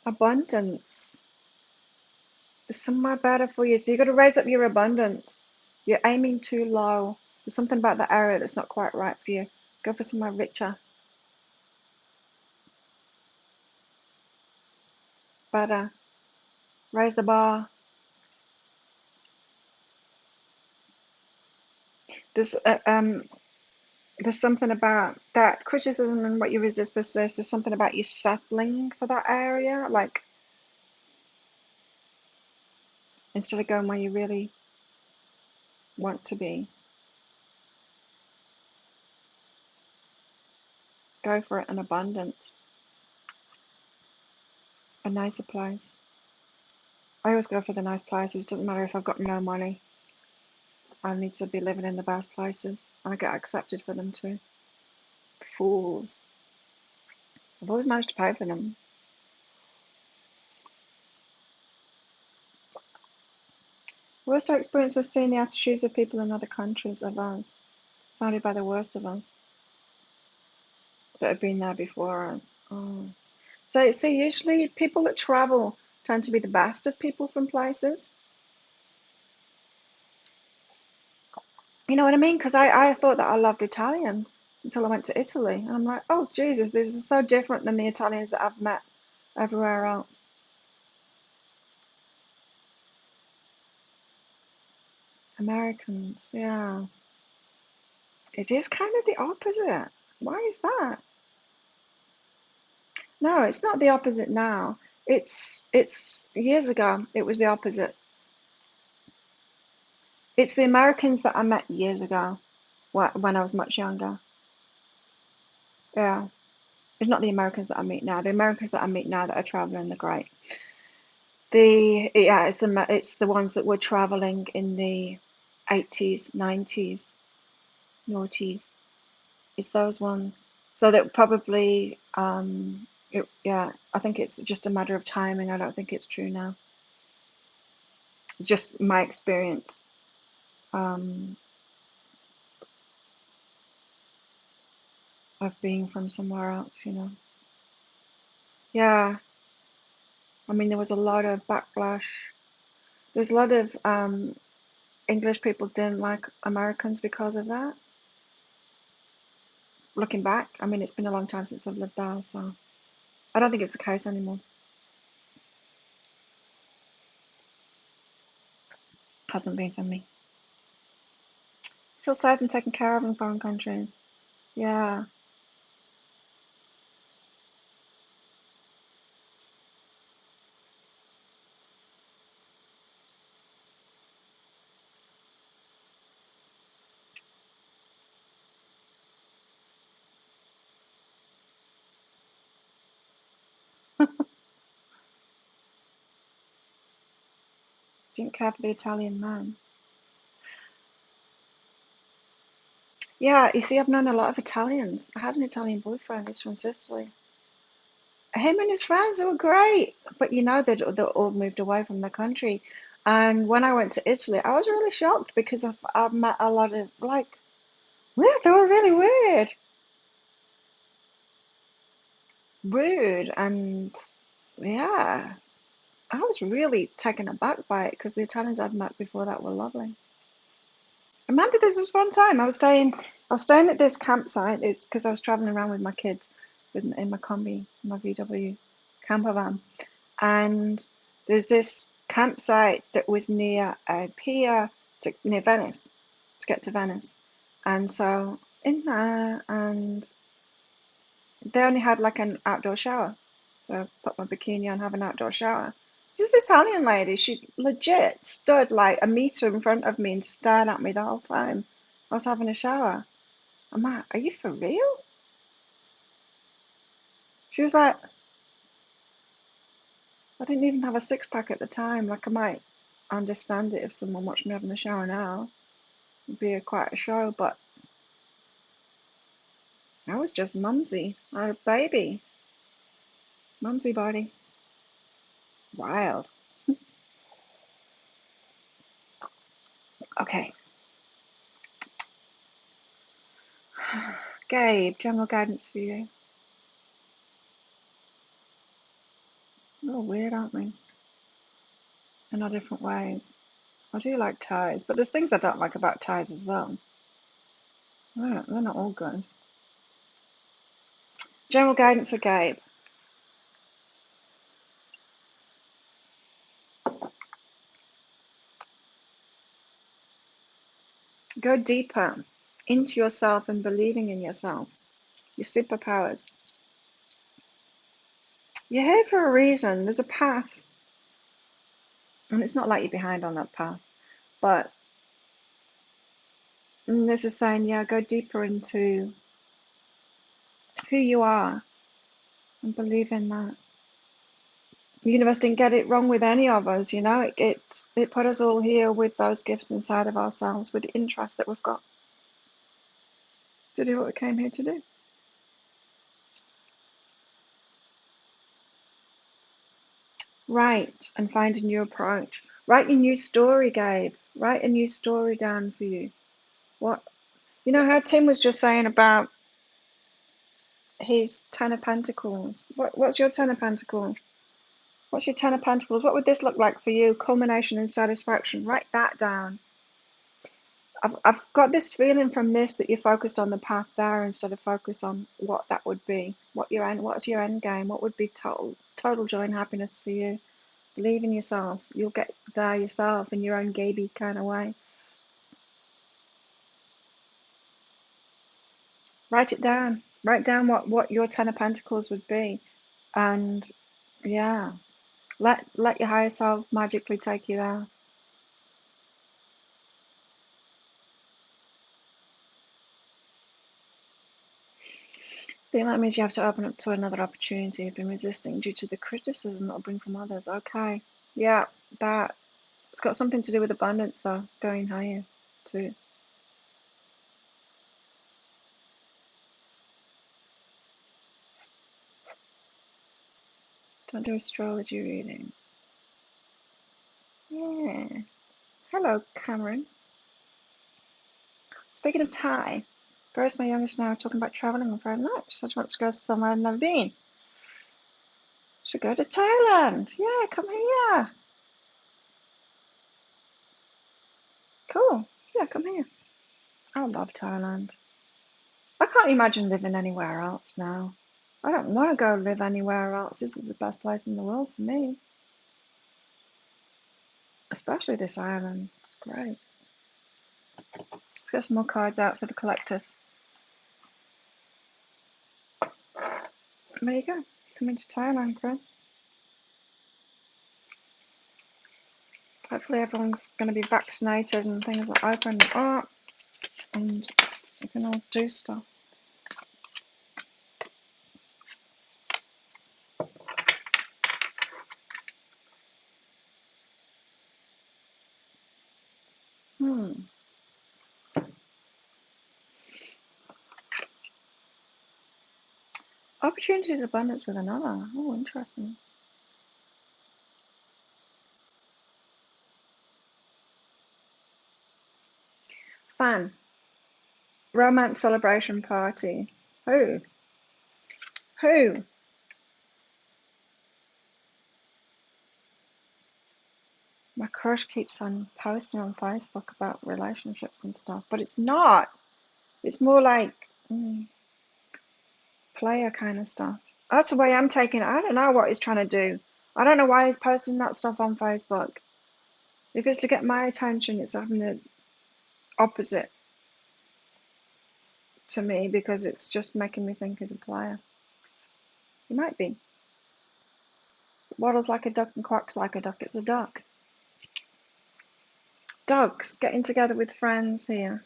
Abundance. There's somewhere better for you. So you've got to raise up your abundance. You're aiming too low. There's something about that area that's not quite right for you. Go for somewhere richer, better. Raise the bar. There's there's something about that criticism and what you resist persists. There's something about you settling for that area, like instead of going where you really want to be. Go for it in abundance. A nicer place. I always go for the nice places. Doesn't matter if I've got no money. I need to be living in the best places. And I get accepted for them too. Fools. I've always managed to pay for them. Worst experience was seeing the attitudes of people in other countries of us, founded by the worst of us, that have been there before us. Oh. So usually people that travel tend to be the best of people from places. You know what I mean? Because I thought that I loved Italians until I went to Italy. And I'm like, oh, Jesus, this is so different than the Italians that I've met everywhere else. Americans, yeah. It is kind of the opposite. Why is that? No, it's not the opposite now. It's years ago, it was the opposite. It's the Americans that I met years ago when I was much younger. Yeah. It's not the Americans that I meet now. The Americans that I meet now that are traveling, they're great. It's the ones that were traveling in the 80s, 90s, noughties. It's those ones. So that probably yeah, I think it's just a matter of timing. I don't think it's true now. It's just my experience. Um, of being from somewhere else, you know. Yeah, I mean, there was a lot of backlash. There's a lot of English people didn't like Americans because of that. Looking back, I mean, it's been a long time since I've lived there, so I don't think it's the case anymore. Hasn't been for me. Feel safe and taken care of in foreign countries. Yeah, Didn't care for the Italian man. Yeah, you see, I've known a lot of Italians. I had an Italian boyfriend. He's from Sicily. Him and his friends, they were great. But you know, they'd all moved away from the country. And when I went to Italy, I was really shocked because I've met a lot of, like, weird. They were really weird, rude, and yeah, I was really taken aback by it because the Italians I'd met before that were lovely. I remember this was one time I was staying at this campsite. It's because I was traveling around with my kids in my combi, my VW camper van, and there's this campsite that was near a pier near Venice to get to Venice, and so in there, and they only had like an outdoor shower, so I put my bikini on, have an outdoor shower. This Italian lady, she legit stood like a meter in front of me and stared at me the whole time I was having a shower. I'm like, are you for real? She was like, I didn't even have a six pack at the time. Like, I might understand it if someone watched me having a shower now. It'd be quite a show, but I was just mumsy. I had a baby. Mumsy body. Wild. Okay. Gabe, general guidance for you. They're all weird, aren't they? In all different ways. I do like ties, but there's things I don't like about ties as well. They're not all good. General guidance for Gabe. Go deeper into yourself and believing in yourself. Your superpowers. You're here for a reason. There's a path. And it's not like you're behind on that path. But this is saying, yeah, go deeper into who you are and believe in that. The universe didn't get it wrong with any of us, you know. It put us all here with those gifts inside of ourselves, with the interest that we've got to do what we came here to do. Write and find a new approach. Write your new story, Gabe. Write a new story down for you. What, you know how Tim was just saying about his Ten of Pentacles. What's your Ten of Pentacles? What's your Ten of Pentacles? What would this look like for you? Culmination and satisfaction. Write that down. I've got this feeling from this that you're focused on the path there instead of focus on what that would be. What's your end game? What would be total joy and happiness for you? Believe in yourself. You'll get there yourself in your own Gaby kind of way. Write it down. Write down what your Ten of Pentacles would be. And yeah, let your higher self magically take you there. Then that means you have to open up to another opportunity you've been resisting due to the criticism that'll bring from others. Okay. Yeah, that it's got something to do with abundance though, going higher too. Don't do astrology readings. Yeah. Hello, Cameron. Speaking of Thai, Grace, my youngest now, talking about traveling on Friday night. She said she wants to go somewhere I've never been. Should go to Thailand. Yeah, come here. Cool. Yeah, come here. I love Thailand. I can't imagine living anywhere else now. I don't want to go live anywhere else. This is the best place in the world for me. Especially this island. It's great. Let's get some more cards out for the collective. There you go. Coming to Thailand, Chris. Hopefully everyone's going to be vaccinated and things are open up and we can all do stuff. Hmm. Opportunities abundance with another. Oh, interesting. Fun. Romance celebration party. Who? Who? My crush keeps on posting on Facebook about relationships and stuff, but it's not. It's more like player kind of stuff. That's the way I'm taking it. I don't know what he's trying to do. I don't know why he's posting that stuff on Facebook. If it's to get my attention, it's having the opposite to me because it's just making me think he's a player. He might be. Waddles like a duck and quacks like a duck. It's a duck. Dogs getting together with friends here.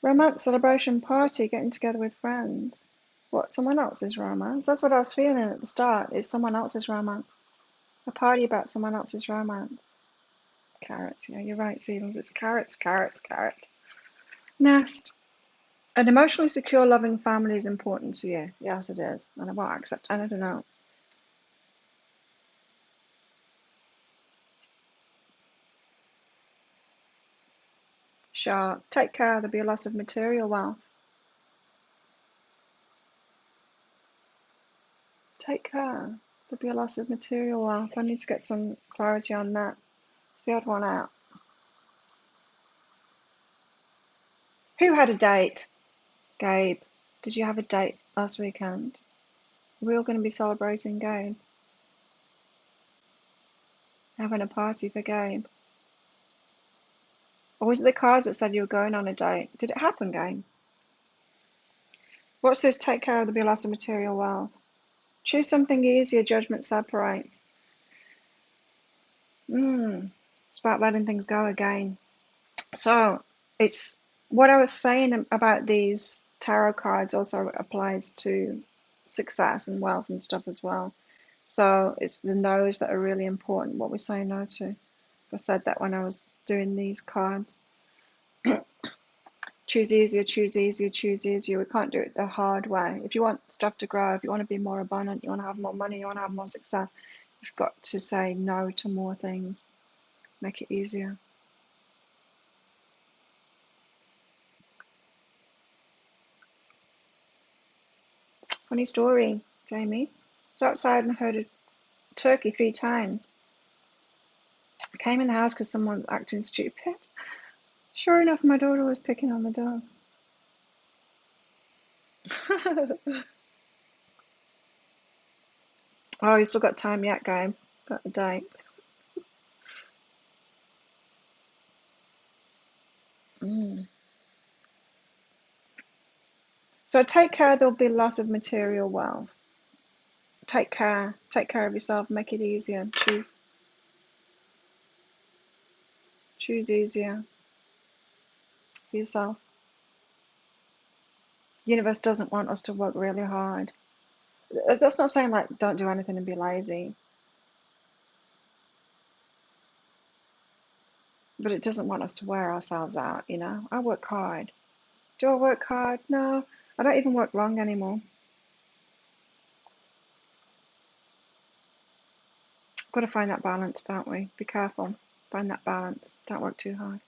Romance celebration party getting together with friends. What, someone else's romance? That's what I was feeling at the start. It's someone else's romance. A party about someone else's romance. Carrots, yeah, you're right, Stevens. It's carrots, carrots, carrots. Nest. An emotionally secure, loving family is important to you. Yes, it is. And I won't accept anything else. Sure. Take care. There'll be a loss of material wealth. Take care. There'll be a loss of material wealth. I need to get some clarity on that. It's the odd one out. Who had a date? Gabe. Did you have a date last weekend? Are we all going to be celebrating Gabe? Having a party for Gabe? Or was it the cards that said you were going on a date? Did it happen, Gabe? What's this? Take care of the be a loss of material wealth. Choose something easier. Judgment separates. It's about letting things go again. So it's what I was saying about these tarot cards also applies to success and wealth and stuff as well. So it's the no's that are really important, what we say no to. I said that when I was doing these cards. Choose easier, choose easier, choose easier. We can't do it the hard way. If you want stuff to grow, if you want to be more abundant, you want to have more money, you want to have more success, you've got to say no to more things. Make it easier. Funny story, Jamie. I was outside and heard a turkey 3 times. I came in the house because someone was acting stupid. Sure enough, my daughter was picking on the dog. Oh, you still got time yet, Gabe? Got the date. So take care, there'll be loss of material wealth. Take care of yourself, make it easier. Choose easier for yourself. The universe doesn't want us to work really hard. That's not saying like don't do anything and be lazy. But it doesn't want us to wear ourselves out, you know? I work hard. Do I work hard? No. I don't even work long anymore. Got to find that balance, don't we? Be careful. Find that balance. Don't work too hard.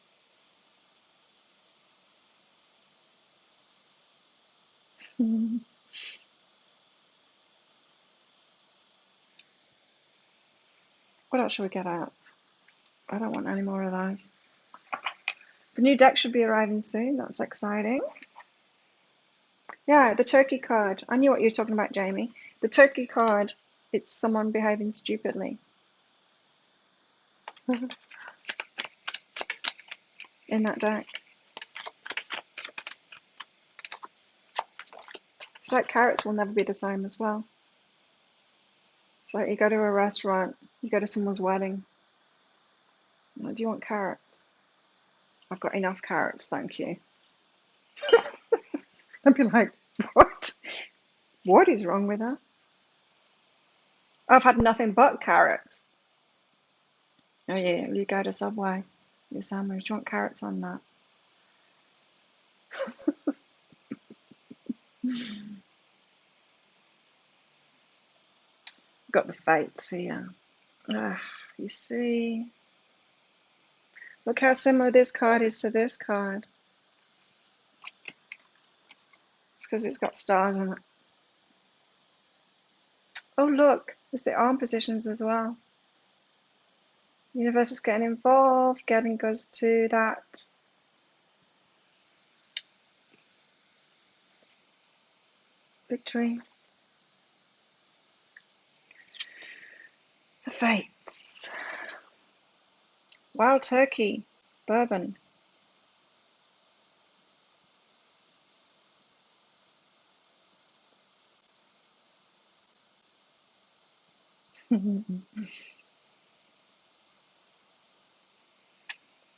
What else should we get out? I don't want any more of those. The new deck should be arriving soon. That's exciting. Yeah, the turkey card. I knew what you were talking about, Jamie. The turkey card, it's someone behaving stupidly in that deck. It's like carrots will never be the same as well. So you go to a restaurant, you go to someone's wedding. Do you want carrots? I've got enough carrots, thank you. I'd be like, what? What is wrong with her? I've had nothing but carrots. Oh yeah, you go to Subway. Your sandwich. Do you want carrots on that? Got the fates here. You see, look how similar this card is to this card. It's because it's got stars in it. Oh look, there's the arm positions as well. The universe is getting involved, getting goes to that victory. The fates. Wild turkey, bourbon.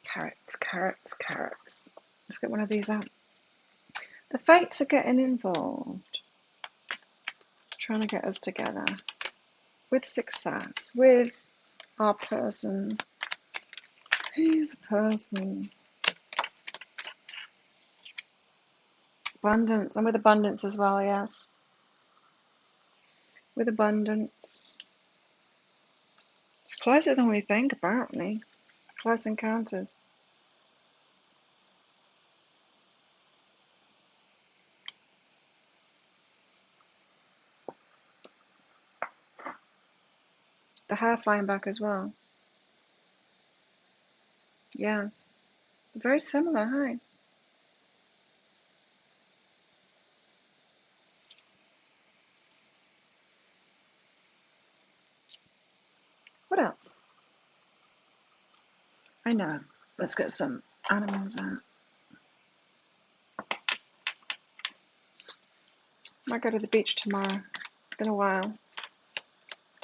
Carrots, carrots, carrots. Let's get one of these out. The fates are getting involved. Trying to get us together. With success. With our person. Who's the person? Abundance. And with abundance as well, yes. With abundance. It's closer than we think, apparently. Close encounters. The hair flying back as well. Yes. Very similar, hey? What else? I know. Let's get some animals out. Might go to the beach tomorrow. It's been a while.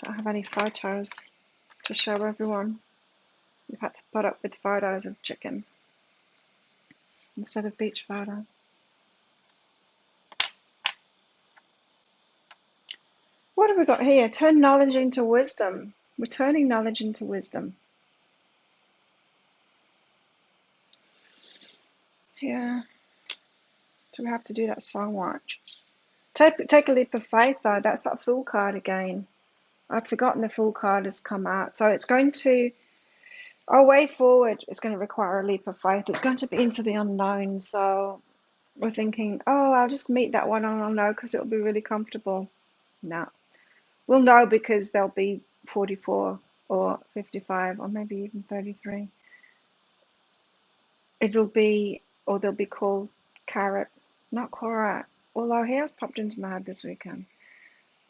Don't have any photos to show everyone. We've had to put up with photos of chicken instead of beach photos. What have we got here? Turn knowledge into wisdom. We're turning knowledge into wisdom. Yeah. So we have to do that song watch. Take a leap of faith though. That's that Fool card again. I'd forgotten the Fool card has come out. So it's going to, our way forward is going to require a leap of faith. It's going to be into the unknown. So we're thinking, oh, I'll just meet that one and I'll know because it'll be really comfortable. No. We'll know because they'll be 44 or 55 or maybe even 33. It'll be, or they'll be called Carrot, not Korat. Although he has popped into my head this weekend.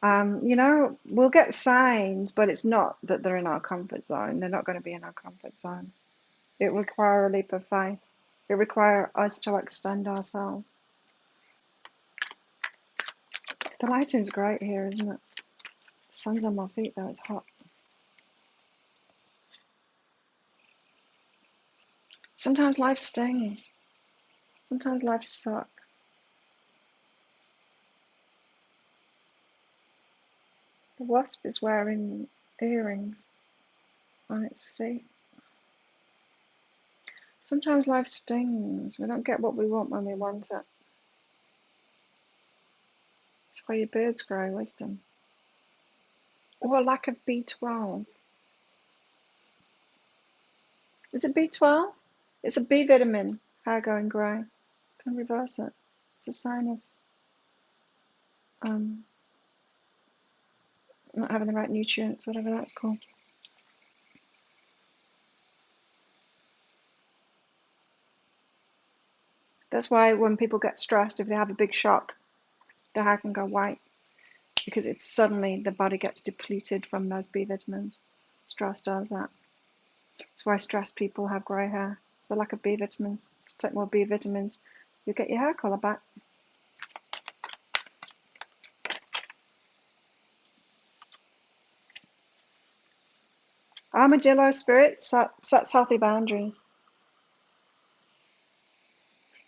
We'll get signs, but it's not that they're in our comfort zone. They're not going to be in our comfort zone. It requires a leap of faith. It requires us to extend ourselves. The lighting's great here, isn't it? The sun's on my feet though, it's hot. Sometimes life stings. Sometimes life sucks. The wasp is wearing earrings on its feet. Sometimes life stings. We don't get what we want when we want it. That's why your birds grow wisdom. Or a lack of B12. Is it B12? It's a B vitamin. Hair going grey. Can reverse it. It's a sign of not having the right nutrients, whatever that's called. That's why when people get stressed, if they have a big shock, their hair can go white because it's suddenly the body gets depleted from those B vitamins. Stress does that. That's why stressed people have grey hair. It's the lack of B vitamins. Just take more B vitamins, you'll get your hair colour back. Armadillo spirit sets healthy boundaries.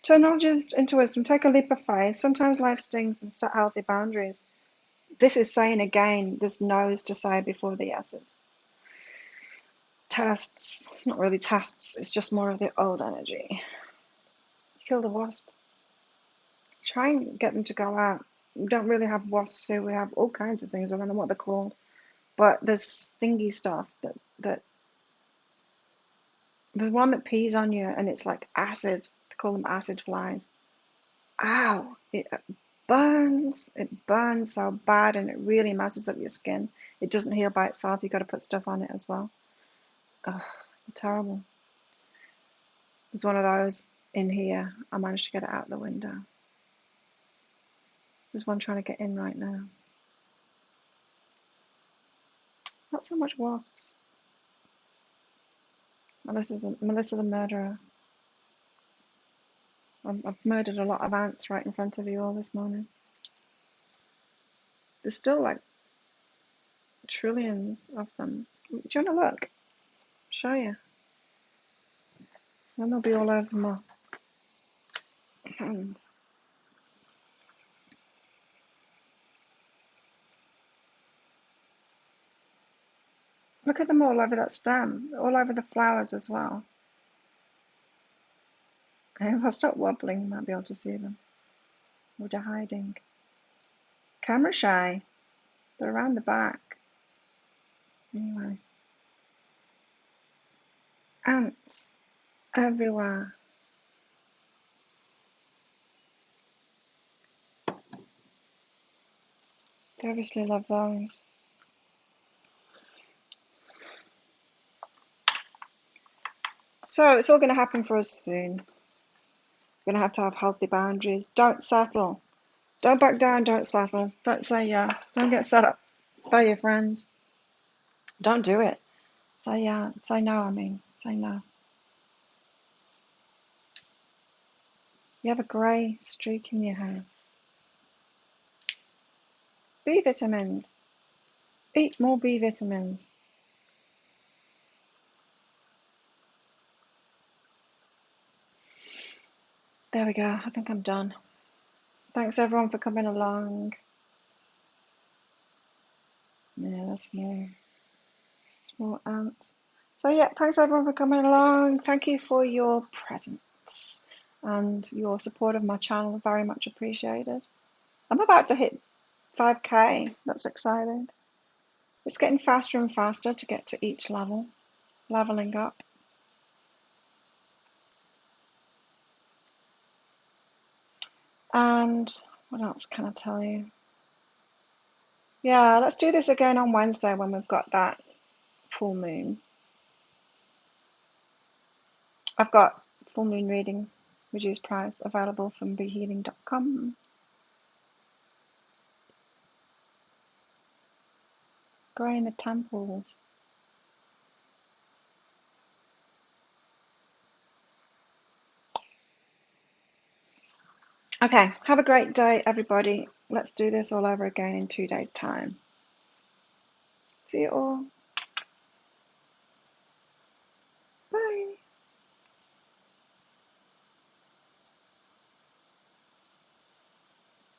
Turn knowledge into wisdom. Take a leap of faith. Sometimes life stings and set healthy boundaries. This is saying again, there's no's to say before the yeses. tests. It's not really tests, it's just more of the old energy. Kill the wasp. Try and get them to go out. We don't really have wasps here, we have all kinds of things. I don't know what they're called. But there's stingy stuff that there's one that pees on you and it's like acid. They call them acid flies. Ow! It burns. It burns so bad and it really messes up your skin. It doesn't heal by itself. You've got to put stuff on it as well. Ugh, terrible. There's one of those in here. I managed to get it out the window. There's one trying to get in right now. Not so much wasps. Melissa the murderer. I've murdered a lot of ants right in front of you all this morning. There's still like trillions of them. Do you want to look? Show you. And they'll be all over my hands. Look at them all over that stem, all over the flowers as well. If I stop wobbling, you might be able to see them. Or they're hiding. Camera shy. They're around the back. Anyway. Ants everywhere. They obviously love those. So it's all going to happen for us soon. We're going to have healthy boundaries. Don't settle. Don't back down, don't settle. Don't say yes. Don't get set up by your friends. Don't do it. Say yeah. Say no, I mean. Say no. You have a grey streak in your hair. B vitamins. Eat more B vitamins. There we go. I think I'm done. Thanks everyone for coming along. Yeah, that's new. Small ants. So yeah, thanks everyone for coming along. Thank you for your presence and your support of my channel. Very much appreciated. I'm about to hit 5k. That's exciting. It's getting faster and faster to get to each level. Leveling up. And what else can I tell you? Yeah, let's do this again on Wednesday when we've got that full moon. I've got full moon readings, reduced price, available from behealing.com. Grey in the temples. Okay, have a great day, everybody. Let's do this all over again in 2 days' time. See you all.